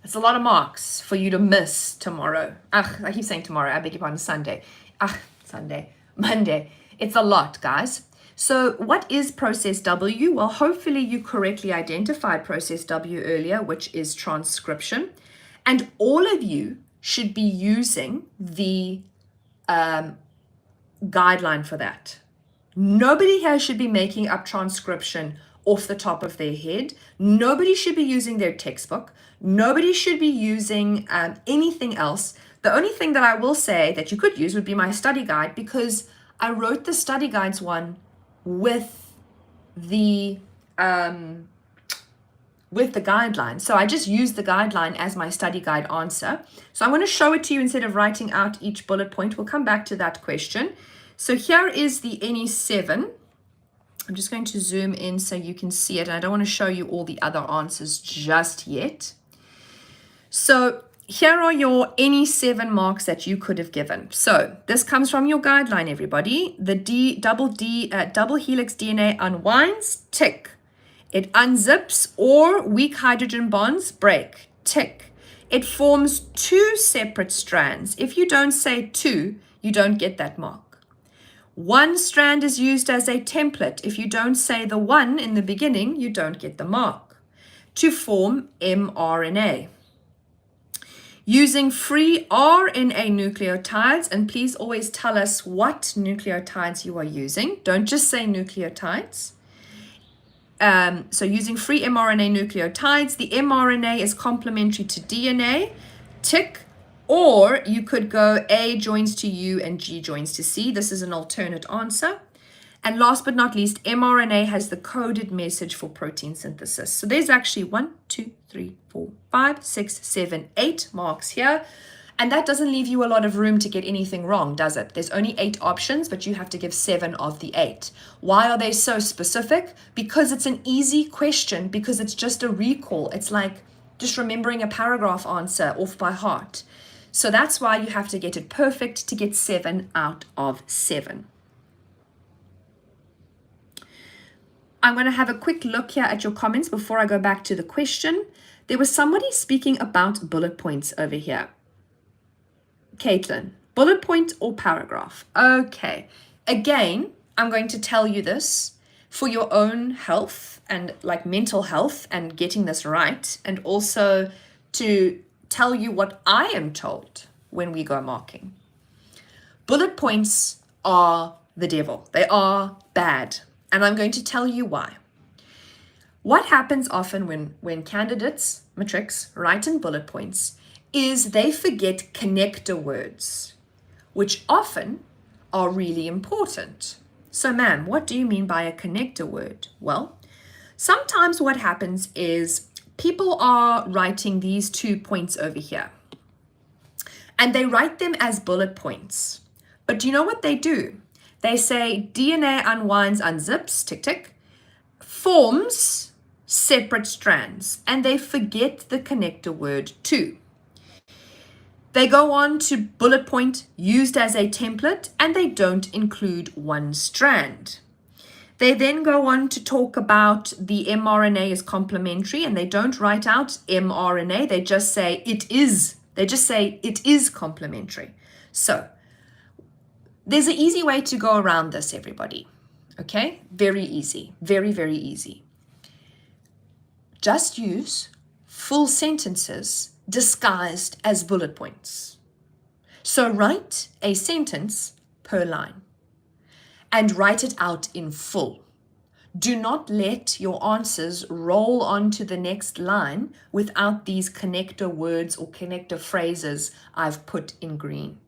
it's a lot of marks for you to miss tomorrow. I keep saying tomorrow. I beg your pardon, Sunday. Monday. It's a lot, guys. So what is process W? Well, hopefully you correctly identified process W earlier, which is transcription. And all of you should be using the guideline for that. Nobody here should be making up transcription off the top of their head. Nobody should be using their textbook. Nobody should be using anything else. The only thing that I will say that you could use would be my study guide, because I wrote the study guides one with the guideline. So I just used the guideline as my study guide answer. So I'm going to show it to you instead of writing out each bullet point. We'll come back to that question. So here is the NE7. I'm just going to zoom in so you can see it. And I don't want to show you all the other answers just yet. So here are your NE7 marks that you could have given. So this comes from your guideline, everybody. The double helix DNA unwinds, tick. It unzips or weak hydrogen bonds, break, tick. it forms two separate strands. If you don't say two, you don't get that mark. One strand is used as a template. If you don't say the one in the beginning, you don't get the mark. To form mRNA. Using free RNA nucleotides, and please always tell us what nucleotides you are using. Don't just say nucleotides. So using free mRNA nucleotides, the mRNA is complementary to DNA, tick, or you could go A joins to U and G joins to C. This is an alternate answer. And last but not least, mRNA has the coded message for protein synthesis. So there's actually 1, 2, 3, 4, 5, 6, 7, 8 marks here. And that doesn't leave you a lot of room to get anything wrong, does it? There's only 8 options, but you have to give 7 of the 8. Why are they so specific? Because it's an easy question, because it's just a recall. It's like just remembering a paragraph answer off by heart. So that's why you have to get it perfect to get 7 out of 7. I'm going to have a quick look here at your comments before I go back to the question. There was somebody speaking about bullet points over here. Caitlin, bullet point or paragraph? Okay. Again, I'm going to tell you this for your own health and like mental health and getting this right, and also to tell you what I am told when we go marking. Bullet points are the devil. They are bad. And I'm going to tell you why. What happens often when candidates, matrics, write in bullet points is they forget connector words, which often are really important. So ma'am, what do you mean by a connector word? Well, sometimes what happens is people are writing these 2 points over here, and they write them as bullet points. But do you know what they do? They say DNA unwinds, unzips, tick, tick, forms separate strands, and they forget the connector word too. They go on to bullet point used as a template, and they don't include one strand. They then go on to talk about the mRNA is complementary, and they don't write out mRNA. They just say it is. They just say it is complementary. So there's an easy way to go around this, everybody. Okay? Very easy. Very, very easy. Just use full sentences disguised as bullet points. So write a sentence per line and write it out in full. Do not let your answers roll on to the next line without these connector words or connector phrases I've put in green.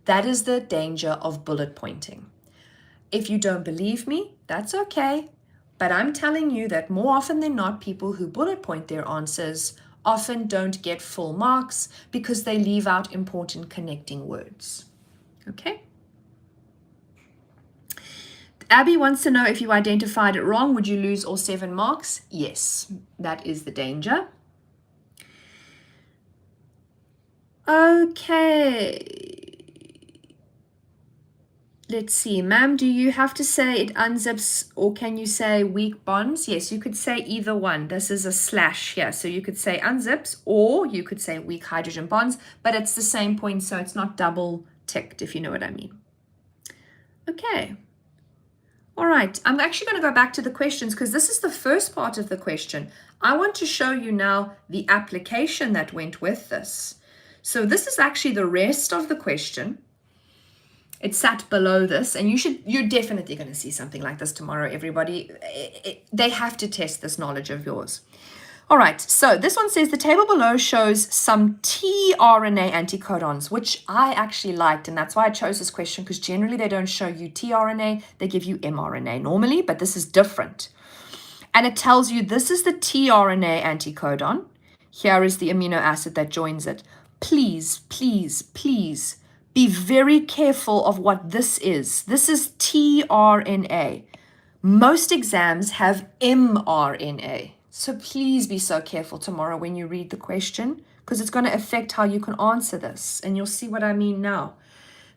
That is the danger of bullet pointing. If you don't believe me, that's okay. But I'm telling you that more often than not, people who bullet point their answers often don't get full marks because they leave out important connecting words. Okay? Abby wants to know if you identified it wrong, would you lose all 7 marks? Yes, that is the danger. Okay. Let's see, ma'am, do you have to say it unzips or can you say weak bonds? Yes, you could say either one. This is a slash here. So you could say unzips or you could say weak hydrogen bonds, but it's the same point, so it's not double ticked, if you know what I mean. Okay. All right, I'm actually going to go back to the questions because this is the first part of the question. I want to show you now the application that went with this. So this is actually the rest of the question. It sat below this, and you're definitely going to see something like this tomorrow, everybody. They have to test this knowledge of yours. All right, so this one says the table below shows some tRNA anticodons, which I actually liked, and that's why I chose this question, because generally they don't show you tRNA, they give you mRNA normally, but this is different. And it tells you this is the tRNA anticodon. Here is the amino acid that joins it. Please, please, please be very careful of what this is. This is tRNA. Most exams have mRNA. So please be so careful tomorrow when you read the question, because it's going to affect how you can answer this. And you'll see what I mean now.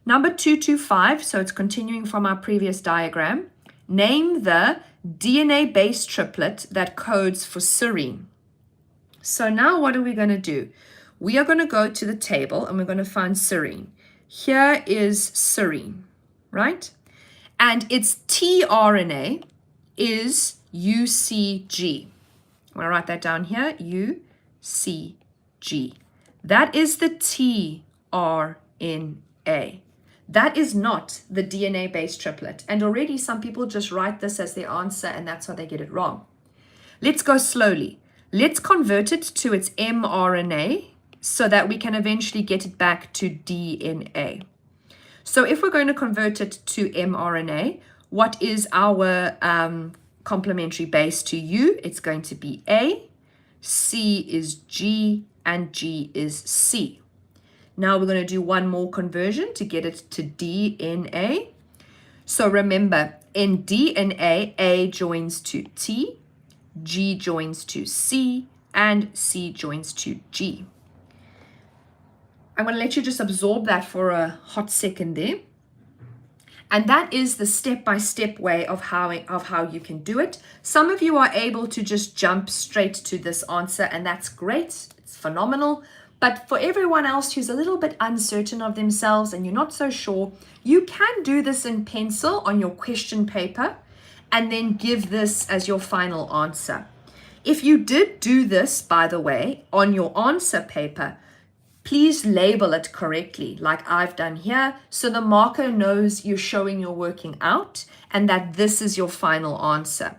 Number 225, so it's continuing from our previous diagram. Name the DNA-based triplet that codes for serine. So now what are we going to do? we are going to go to the table and we're going to find serine. Here is serine, right? And its tRNA is UCG. I'm going to write that down here, UCG. That is the tRNA. That is not the DNA-based triplet. And already some people just write this as their answer, and that's how they get it wrong. Let's go slowly. Let's convert it to its mRNA so that we can eventually get it back to DNA. So if we're going to convert it to mRNA, what is our complementary base to U? It's going to be A, C is G, and G is C. Now we're going to do one more conversion to get it to DNA. So remember, in DNA, A joins to T, G joins to C, and C joins to G. I'm going to let you just absorb that for a hot second there. And that is the step-by-step way of how you can do it. Some of you are able to just jump straight to this answer, and that's great. It's phenomenal. But for everyone else who's a little bit uncertain of themselves and you're not so sure, you can do this in pencil on your question paper and then give this as your final answer. If you did do this, by the way, on your answer paper, please label it correctly, like I've done here, so the marker knows you're showing you're working out and that this is your final answer.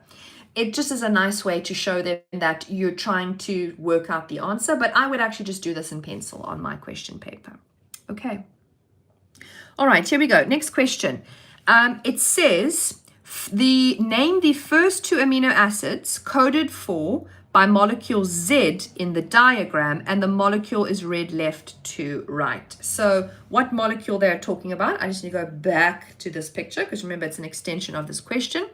It just is a nice way to show them that you're trying to work out the answer, but I would actually just do this in pencil on my question paper. Okay. All right, here we go. Next question. It says, name the first two amino acids coded for by molecule Z in the diagram, and the molecule is read left to right. So what molecule they're talking about, I just need to go back to this picture because remember it's an extension of this question.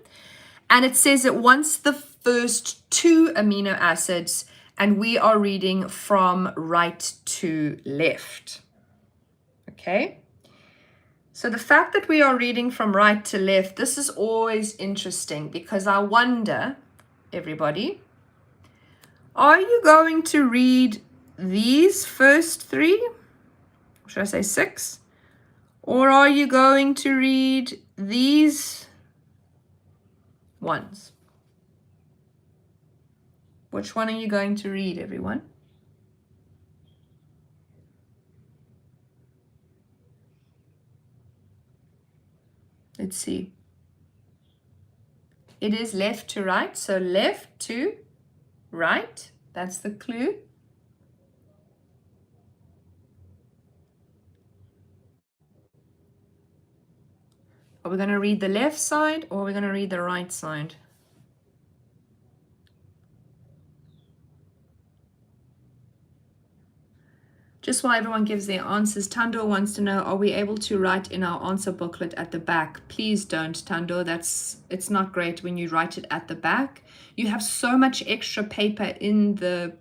And it says it wants the first two amino acids, and we are reading from right to left. Okay. So the fact that we are reading from right to left, this is always interesting because I wonder, everybody, are you going to read these first three? Should I say 6? Or are you going to read these ones? Which one are you going to read, everyone? Let's see. It is left to right, so left to right. That's the clue. Are we going to read the left side or are we going to read the right side? Just while everyone gives their answers, Tando wants to know, are we able to write in our answer booklet at the back? Please don't, Tando. It's not great when you write it at the back. You have so much extra paper in the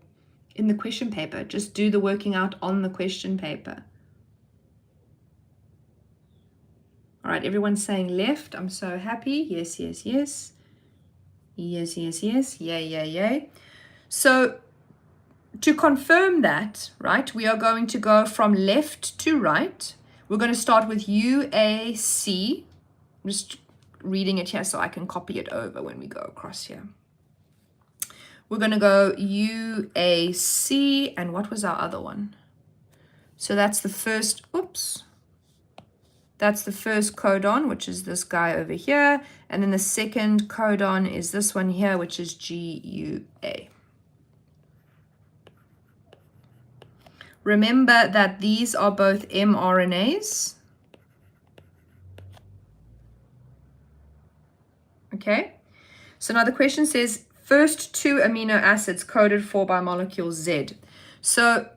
question paper. Just do the working out on the question paper. All right, everyone's saying left. I'm so happy. Yes, yes, yes. Yes, yes, yes. Yay, yay, yay. So to confirm that, right, we are going to go from left to right. We're going to start with UAC. I'm just reading it here so I can copy it over when we go across here. We're going to go UAC, and what was our other one? So that's the first, oops. That's the first codon, which is this guy over here. And then the second codon is this one here, which is GUA. Remember that these are both mRNAs. Okay. So now the question says, first two amino acids coded for by molecule Z. So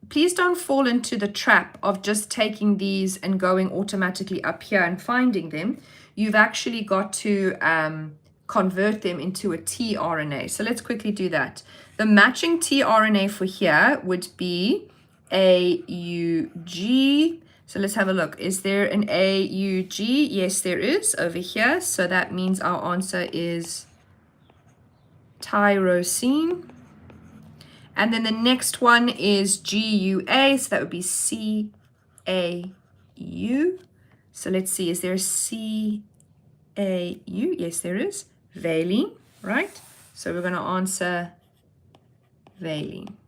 please don't fall into the trap of just taking these and going automatically up here and finding them. You've actually got to convert them into a tRNA. So let's quickly do that. The matching tRNA for here would be AUG. So let's have a look. Is there an AUG? Yes, there is over here. So that means our answer is tyrosine. And then the next one is GUA, so that would be CAU. So let's see, is there a CAU? Yes, there is. Valine, right? So we're going to answer valine.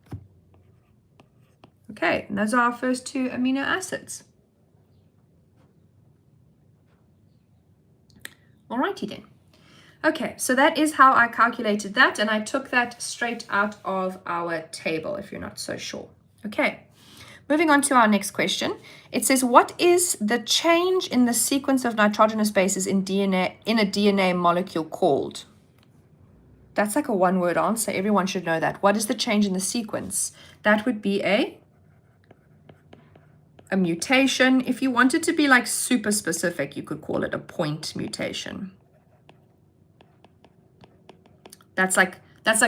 Okay, and those are our first two amino acids. Alrighty then. Okay, so that is how I calculated that, and I took that straight out of our table, if you're not so sure. Okay, moving on to our next question. It says, what is the change in the sequence of nitrogenous bases in a DNA molecule called? That's like a one-word answer. Everyone should know that. What is the change in the sequence? That would be a mutation. If you wanted to be like super specific, you could call it a point mutation. That's like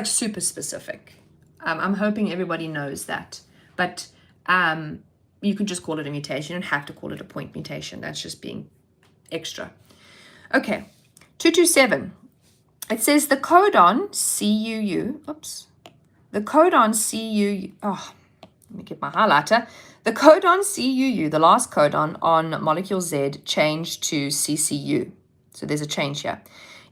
super specific. I'm hoping everybody knows that. But you could just call it a mutation. You don't have to call it a point mutation. That's just being extra. Okay, 227. It says the codon CUU, the codon CUU, let me get my highlighter. The codon CUU, the last codon on molecule Z, changed to CCU. So there's a change here.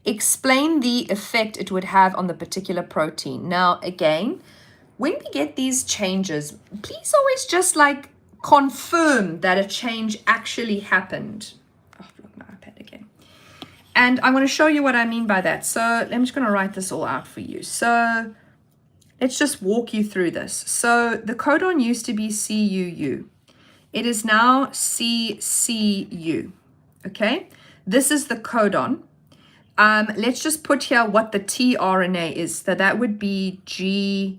Explain the effect it would have on the particular protein. Now, again, when we get these changes, please always just like confirm that a change actually happened. Oh, look, my iPad again. And I'm going to show you what I mean by that. So I'm just going to write this all out for you. So let's just walk you through this. So the codon used to be CUU. It is now CCU. Okay, this is the codon. Let's just put here what the tRNA is. So that would be GAA.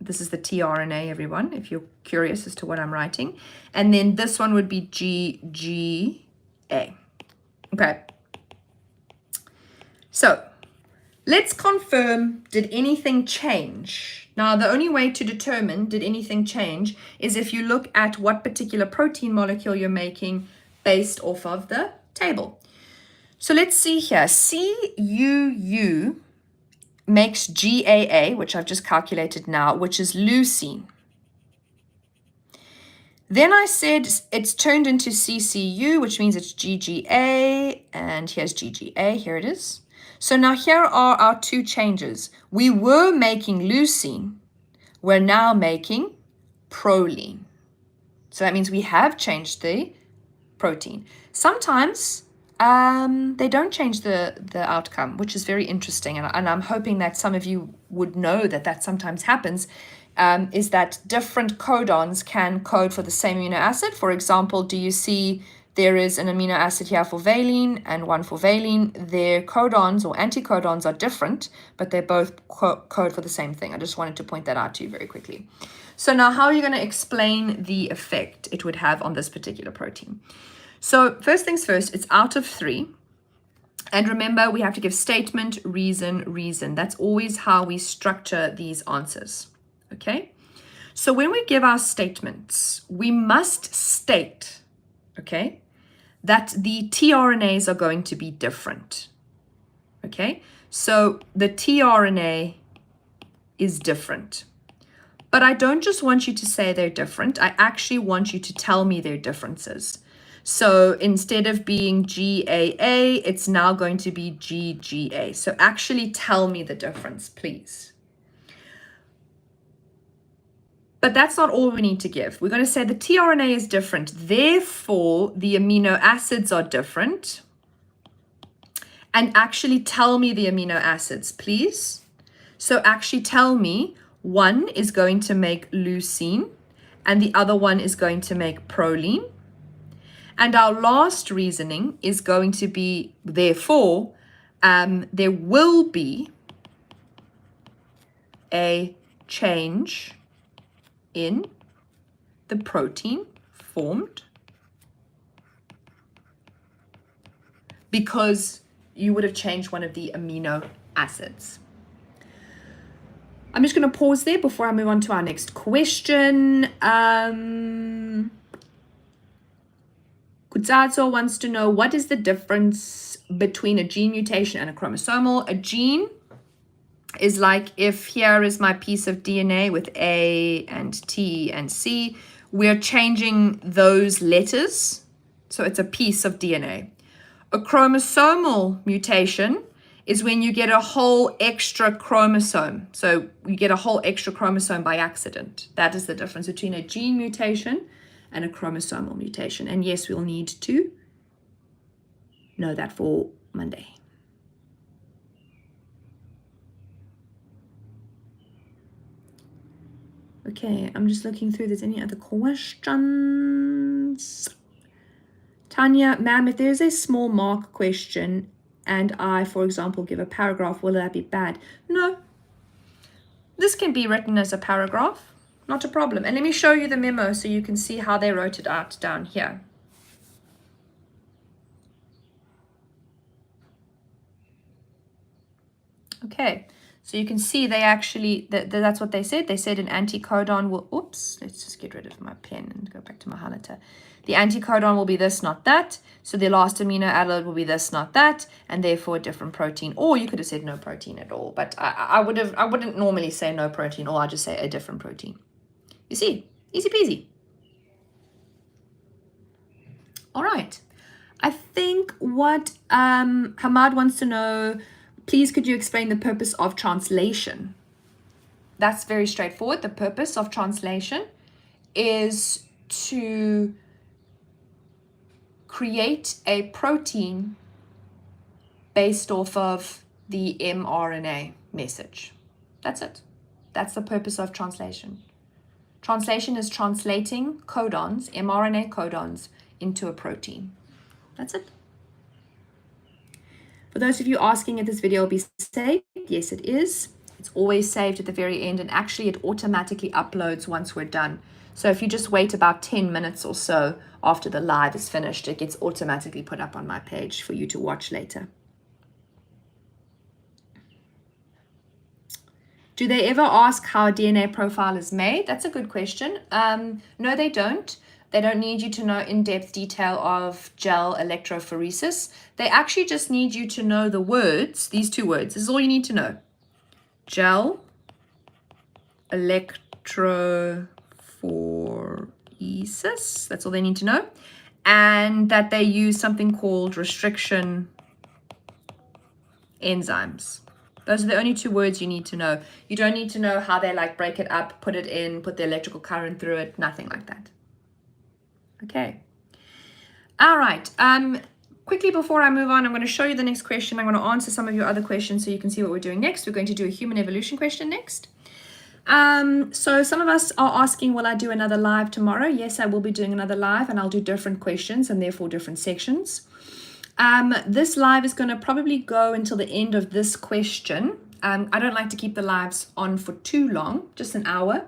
This is the tRNA, everyone, if you're curious as to what I'm writing. And then this one would be GGA. Okay. So let's confirm, did anything change? Now, the only way to determine did anything change is if you look at what particular protein molecule you're making based off of the table. So let's see here. CUU makes GAA, which I've just calculated now, which is leucine. Then I said it's turned into CCU, which means it's GGA, and here's GGA, here it is. So now here are our two changes. We were making leucine, we're now making proline. So that means we have changed the protein. Sometimes they don't change the outcome, which is very interesting. And I'm hoping that some of you would know that sometimes happens, is that different codons can code for the same amino acid. For example, do you see there is an amino acid here for valine and one for valine? Their codons or anticodons are different, but they both code for the same thing. I just wanted to point that out to you very quickly. So now how are you going to explain the effect it would have on this particular protein? So first things first, it's out of 3. And remember, we have to give statement, reason. That's always how we structure these answers. Okay? So when we give our statements, we must state, okay, that the tRNAs are going to be different. Okay? So the tRNA is different. But I don't just want you to say they're different. I actually want you to tell me their differences. So instead of being GAA, it's now going to be GGA. So actually tell me the difference, please. But that's not all we need to give. We're going to say the tRNA is different. Therefore, the amino acids are different. And actually tell me the amino acids, please. So actually tell me one is going to make leucine and the other one is going to make proline. And our last reasoning is going to be, therefore, there will be a change in the protein formed because you would have changed one of the amino acids. I'm just going to pause there before I move on to our next question. Kutsazo wants to know, what is the difference between a gene mutation and a chromosomal? A gene is like if here is my piece of DNA with A and T and C, we're changing those letters. So it's a piece of DNA. A chromosomal mutation is when you get a whole extra chromosome. So you get a whole extra chromosome by accident. That is the difference between a gene mutation and a chromosomal mutation. And yes, we'll need to know that for Monday. Okay, I'm just looking through. There's any other questions? Tanya, ma'am, if there's a small mark question and I, for example, give a paragraph, will that be bad? No. This can be written as a paragraph, not a problem. And let me show you the memo so you can see how they wrote it out down here. Okay, so you can see they actually, that's what they said. They said an anticodon will, oops, let's just get rid of my pen and go back to my highlighter. The anticodon will be this, not that. So the last amino alloid will be this, not that, and therefore a different protein. Or you could have said no protein at all, but I wouldn't normally say no protein, or I'd just say a different protein. You see, easy peasy. All right. I think what Hamad wants to know, please could you explain the purpose of translation? That's very straightforward. The purpose of translation is to create a protein based off of the mRNA message. That's it. That's the purpose of translation. Translation is translating codons, mRNA codons, into a protein. That's it. For those of you asking if this video will be saved, yes, it is. It's always saved at the very end, and actually it automatically uploads once we're done. So if you just wait about 10 minutes or so after the live is finished, it gets automatically put up on my page for you to watch later. Do they ever ask how a DNA profile is made? That's a good question. No, they don't. They don't need you to know in-depth detail of gel electrophoresis. They actually just need you to know the words, these two words. This is all you need to know. Gel electrophoresis. That's all they need to know. And that they use something called restriction enzymes. Those are the only two words you need to know. You don't need to know how they like break it up, put it in, put the electrical current through it, nothing like that. Okay. All right. Quickly before I move on, I'm going to show you the next question. I'm going to answer some of your other questions so you can see what we're doing next. We're going to do a human evolution question next. So some of us are asking, will I do another live tomorrow? Yes, I will be doing another live, and I'll do different questions and therefore different sections. This live is going to probably go until the end of this question. I don't like to keep the lives on for too long, just an hour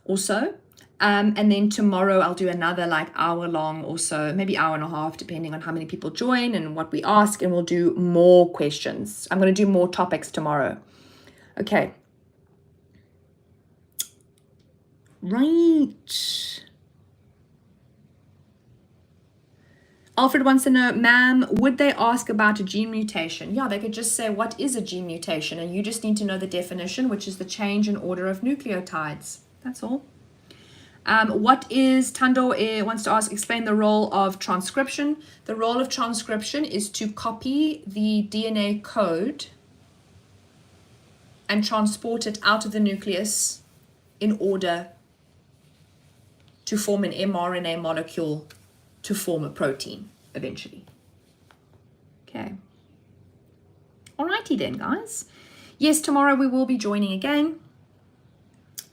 or so. And then tomorrow I'll do another like hour long or so, maybe hour and a half, depending on how many people join and what we ask, and we'll do more questions. I'm going to do more topics tomorrow. Okay. Right. Alfred wants to know, ma'am, would they ask about a gene mutation? Yeah, they could just say, what is a gene mutation? And you just need to know the definition, which is the change in order of nucleotides. That's all. What is, Tando wants to ask, explain the role of transcription. The role of transcription is to copy the DNA code and transport it out of the nucleus in order to form an mRNA molecule to form a protein eventually. Okay. Alrighty then, guys. Yes, tomorrow we will be joining again.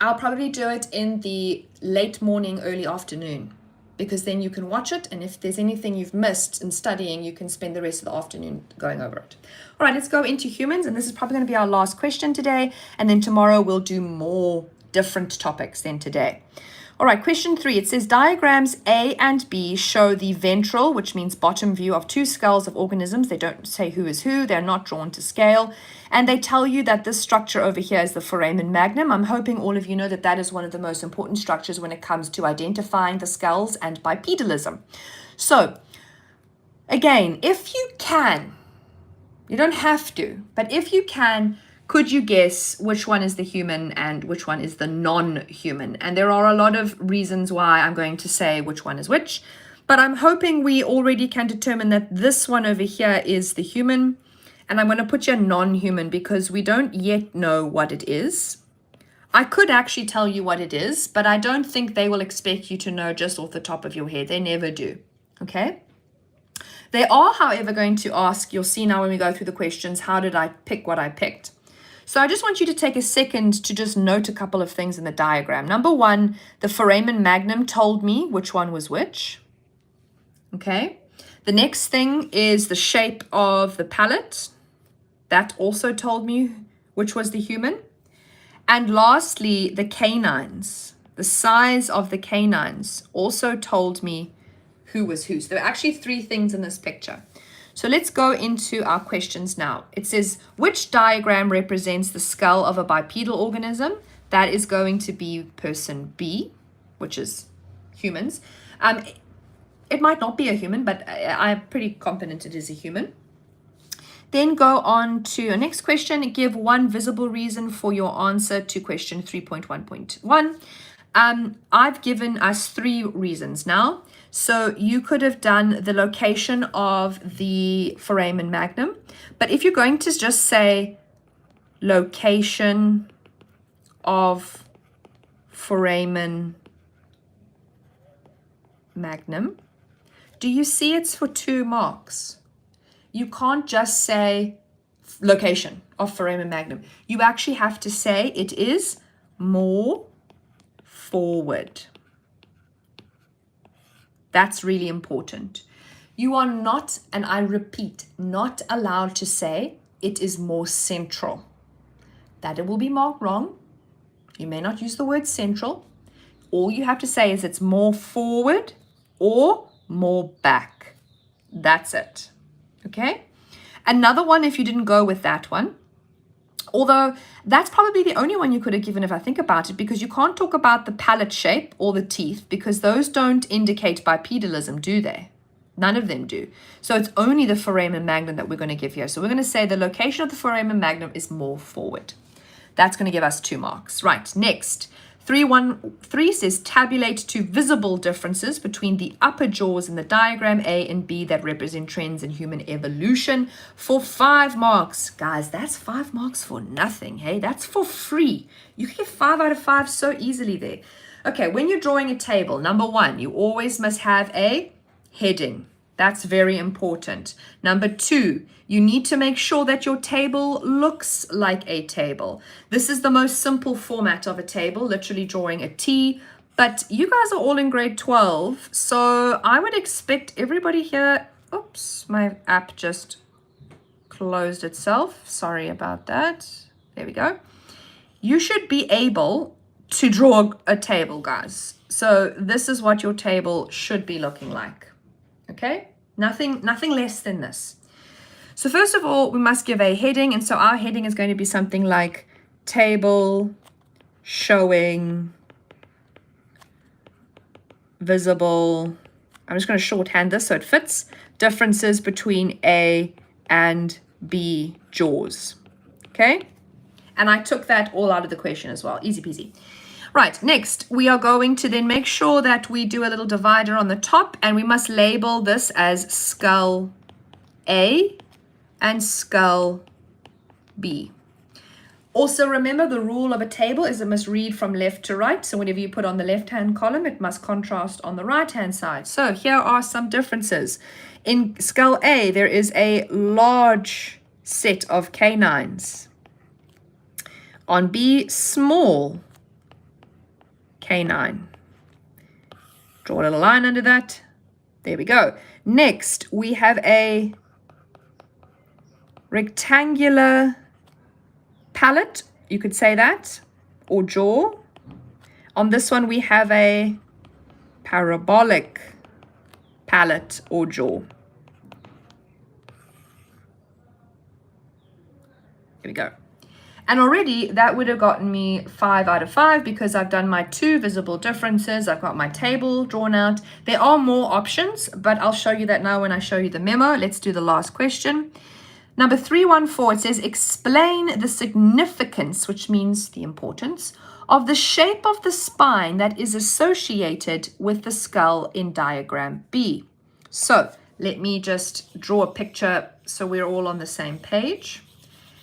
I'll probably do it in the late morning, early afternoon, because then you can watch it, and if there's anything you've missed in studying, you can spend the rest of the afternoon going over it. All right, let's go into humans, and this is probably going to be our last question today, and then tomorrow we'll do more different topics than today. All right, question 3, it says diagrams A and B show the ventral, which means bottom view, of two skulls of organisms. They don't say who is who, they're not drawn to scale, and they tell you that this structure over here is the foramen magnum. I'm hoping all of you know that that is one of the most important structures when it comes to identifying the skulls and bipedalism. So, again, if you can, you don't have to, but if you can, could you guess which one is the human and which one is the non-human? And there are a lot of reasons why I'm going to say which one is which, but I'm hoping we already can determine that this one over here is the human, and I'm going to put you non-human because we don't yet know what it is. I could actually tell you what it is, but I don't think they will expect you to know just off the top of your head. They never do, okay? They are, however, going to ask, you'll see now when we go through the questions, how did I pick what I picked? So I just want you to take a second to just note a couple of things in the diagram. Number one, the foramen magnum told me which one was which. Okay. The next thing is the shape of the palate. That also told me which was the human. And lastly, the canines. The size of the canines also told me who was who. So there are actually three things in this picture. So let's go into our questions now. It says, which diagram represents the skull of a bipedal organism? That is going to be person B, which is humans. It might not be a human, but I'm pretty confident it is a human. Then go on to our next question. Give one visible reason for your answer to question 3.1.1. I've given us 3 reasons now. So you could have done the location of the foramen magnum. But if you're going to just say location of foramen magnum, do you see it's for 2 marks? You can't just say location of foramen magnum. You actually have to say it is more forward. That's really important. You are not, and I repeat, not allowed to say it is more central. That it will be marked wrong. You may not use the word central. All you have to say is it's more forward or more back. That's it. Okay? Another one, if you didn't go with that one, although that's probably the only one you could have given if I think about it, because you can't talk about the palate shape or the teeth because those don't indicate bipedalism, do they? None of them do. So it's only the foramen magnum that we're going to give here. So we're going to say the location of the foramen magnum is more forward. That's going to give us 2 marks. Right, next. 3.1.3 says tabulate 2 visible differences between the upper jaws in the diagram A and B that represent trends in human evolution for 5 marks. Guys, that's 5 marks for nothing, hey? That's for free. You can get 5 out of 5 so easily there. Okay, when you're drawing a table, number 1, you always must have a heading. That's very important. Number 2, you need to make sure that your table looks like a table. This is the most simple format of a table, literally drawing a T, but you guys are all in grade 12, so I would expect everybody here, oops, my app just closed itself. Sorry about that. There we go. You should be able to draw a table, guys. So this is what your table should be looking like. Okay, nothing less than this. So first of all, we must give a heading, and so our heading is going to be something like table showing visible, I'm just going to shorthand this so it fits, differences between A and B jaws. Okay, and I took that all out of the question as well, easy peasy. Right, next, we are going to then make sure that we do a little divider on the top, and we must label this as skull A and skull B. Also, remember the rule of a table is it must read from left to right. So whenever you put on the left-hand column, it must contrast on the right-hand side. So here are some differences. In skull A, there is a large set of canines. On B, small canine. Draw a little line under that. There we go. Next, we have a rectangular palate, you could say that, or jaw. On this one, we have a parabolic palate or jaw. Here we go. And already that would have gotten me 5 out of 5 because I've done my 2 visible differences. I've got my table drawn out. There are more options, but I'll show you that now when I show you the memo. Let's do the last question. Number 314, it says explain the significance, which means the importance, of the shape of the spine that is associated with the skull in diagram B. So let me just draw a picture so we're all on the same page.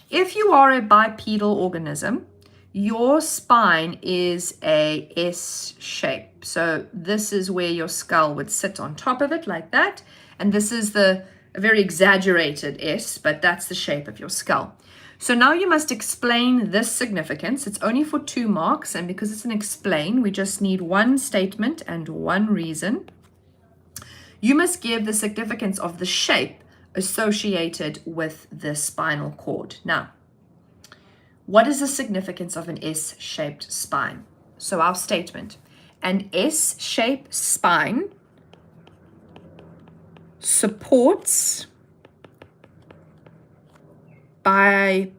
If you are a bipedal organism, your spine is a S shape. So this is where your skull would sit on top of it like that. And this is a very exaggerated S, but that's the shape of your skull. So now you must explain this significance. It's only for 2 marks. And because it's an explain, we just need one statement and one reason. You must give the significance of the shape associated with the spinal cord. Now, what is the significance of an S-shaped spine? So our statement, an S-shaped spine supports bipedal,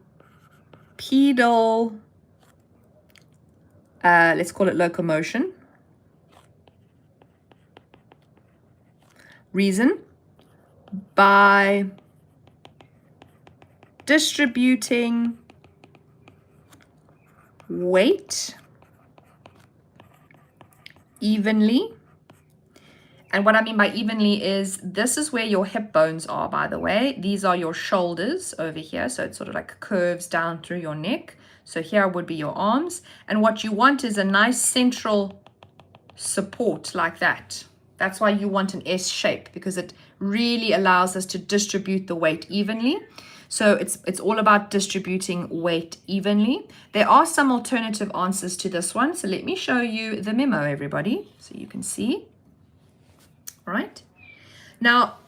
let's call it locomotion. Reason, by distributing weight evenly. And what I mean by evenly is this is where your hip bones are, by the way. These are your shoulders over here. So it sort of like curves down through your neck. So here would be your arms. And what you want is a nice central support like that. That's why you want an S shape, because it really allows us to distribute the weight evenly. So it's all about distributing weight evenly. There are some alternative answers to this one. So let me show you the memo, everybody, so you can see. All right. Now,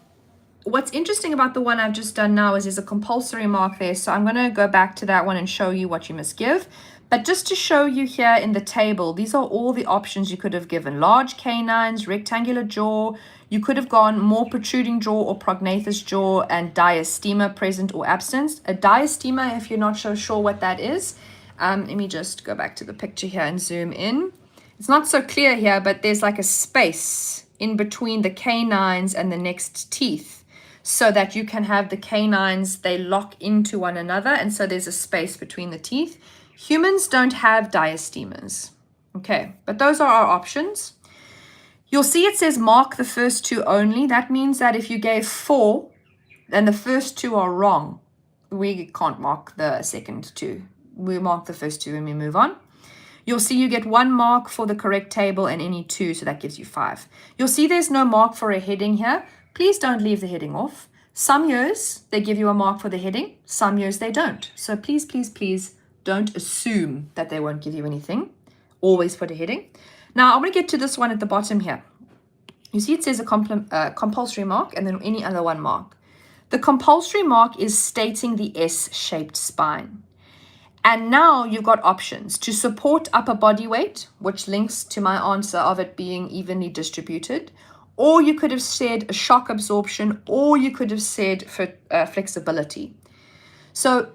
what's interesting about the one I've just done now is there's a compulsory mark there. So I'm going to go back to that one and show you what you must give. But just to show you here in the table, these are all the options you could have given. Large canines, rectangular jaw. You could have gone more protruding jaw or prognathous jaw, and diastema present or absent. A diastema, if you're not so sure what that is, let me just go back to the picture here and zoom in. It's not so clear here, but there's like a space in between the canines and the next teeth, so that you can have the canines, they lock into one another, and so there's a space between the teeth. Humans don't have diastemas. Okay, but those are our options. You'll see it says mark the first 2 only. That means that if you gave 4, then the first 2 are wrong. We can't mark the second 2. We mark the first 2 and we move on. You'll see you get 1 mark for the correct table and any 2, so that gives you 5. You'll see there's no mark for a heading here. Please don't leave the heading off. Some years they give you a mark for the heading, some years they don't. So please, please, please don't assume that they won't give you anything. Always put a heading. Now I want to get to this one at the bottom here. You see it says a compulsory mark and then any other 1 mark. The compulsory mark is stating the S-shaped spine. And now you've got options to support upper body weight, which links to my answer of it being evenly distributed. Or you could have said a shock absorption, or you could have said for flexibility. So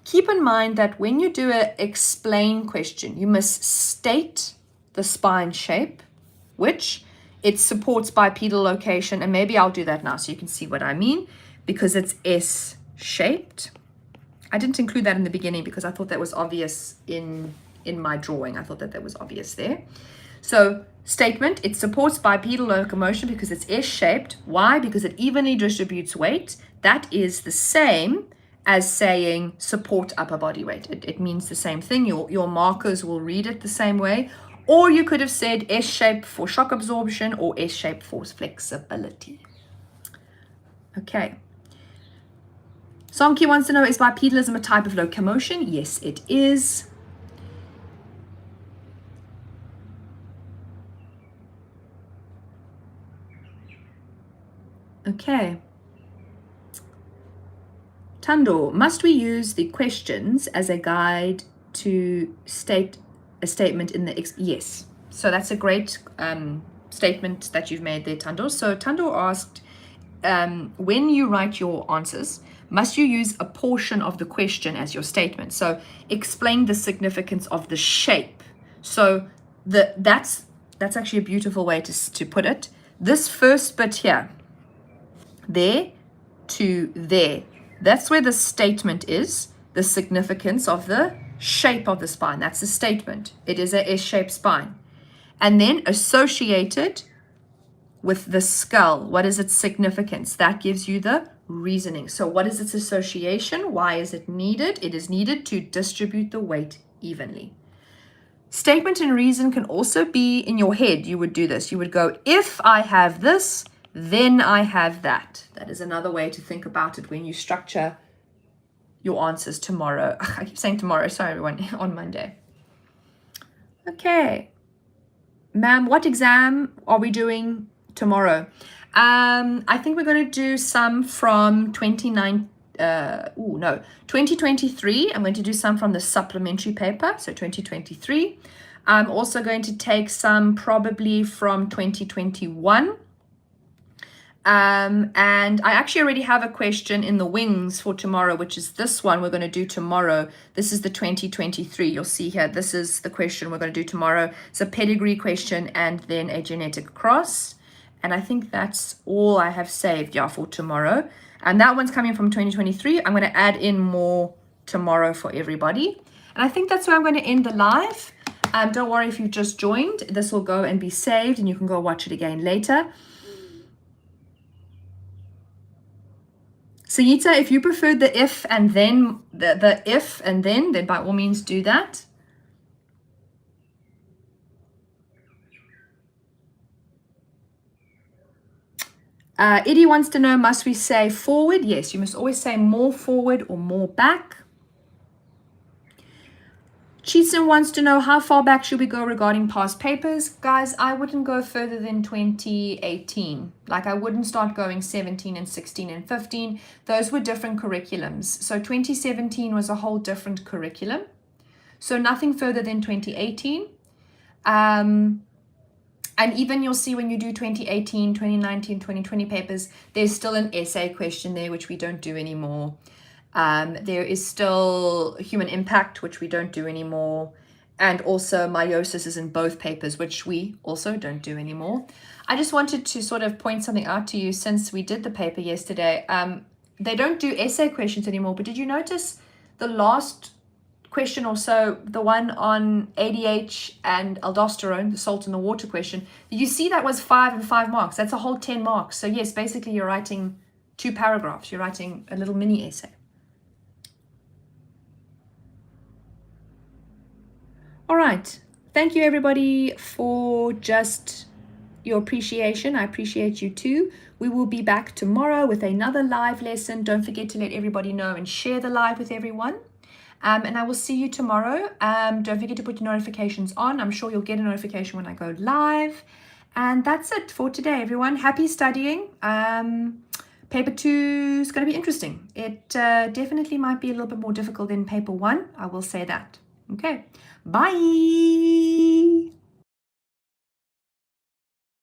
keep in mind that when you do an explain question, you must state the spine shape, which it supports bipedal location. And maybe I'll do that now so you can see what I mean, because it's S-shaped. I didn't include that in the beginning because I thought that was obvious in my drawing. I thought that was obvious there. So statement, it supports bipedal locomotion because it's S-shaped. Why? Because it evenly distributes weight. That is the same as saying support upper body weight. It means the same thing. Your markers will read it the same way. Or you could have said S-shape for shock absorption or S-shape for flexibility. Okay. Somki wants to know, is bipedalism a type of locomotion? Yes, it is. Okay. Tando, must we use the questions as a guide to state a statement in the... Yes. So that's a great statement that you've made there, Tando. So Tando asked, when you write your answers, must you use a portion of the question as your statement? So explain the significance of the shape. So that's actually a beautiful way to put it. This first bit here, there to there, That's where the statement is, the significance of the shape of the spine. That's the statement. It is a S-shaped spine. And then associated with the skull. What is its significance? That gives you the reasoning. So what is its association? Why is it needed? It is needed to distribute the weight evenly. Statement and reason can also be in your head. You would do this. You would go, if I have this, then I have that. That is another way to think about it when you structure your answers tomorrow. I keep saying tomorrow. Sorry, everyone. On Monday. Okay. Ma'am, what exam are we doing tomorrow? I think we're going to do some from 2023. I'm going to do some from the supplementary paper, so 2023. I'm also going to take some probably from 2021. And I actually already have a question in the wings for tomorrow, which is this one we're going to do tomorrow. This is the 2023. You'll see here, this is the question we're going to do tomorrow. It's a pedigree question and then a genetic cross. And I think that's all I have saved, for tomorrow. And that one's coming from 2023. I'm going to add in more tomorrow for everybody. And I think that's where I'm going to end the live. Don't worry if you've just joined. This will go and be saved and you can go watch it again later. Sayita, if you preferred the if and then, the if and then by all means do that. Eddie wants to know, must we say forward? Yes, you must always say more forward or more back. Cheason wants to know, how far back should we go regarding past papers? Guys, I wouldn't go further than 2018. Like, I wouldn't start going 17 and 16 and 15. Those were different curriculums. So 2017 was a whole different curriculum. So nothing further than 2018. And even you'll see when you do 2018, 2019, 2020 papers, there's still an essay question there, which we don't do anymore. There is still human impact, which we don't do anymore. And also meiosis is in both papers, which we also don't do anymore. I just wanted to sort of point something out to you since we did the paper yesterday. They don't do essay questions anymore, but did you notice the last question or so, the one on ADH and aldosterone, the salt in the water question, you see that was 5 and 5 marks. That's a whole 10 marks. So yes, basically you're writing 2 paragraphs. You're writing a little mini essay. All right. Thank you, everybody, for just your appreciation. I appreciate you too. We will be back tomorrow with another live lesson. Don't forget to let everybody know and share the live with everyone. And I will see you tomorrow. Don't forget to put your notifications on. I'm sure you'll get a notification when I go live. And that's it for today, everyone. Happy studying. Paper 2 is going to be interesting. It definitely might be a little bit more difficult than paper 1. I will say that. Okay. Bye.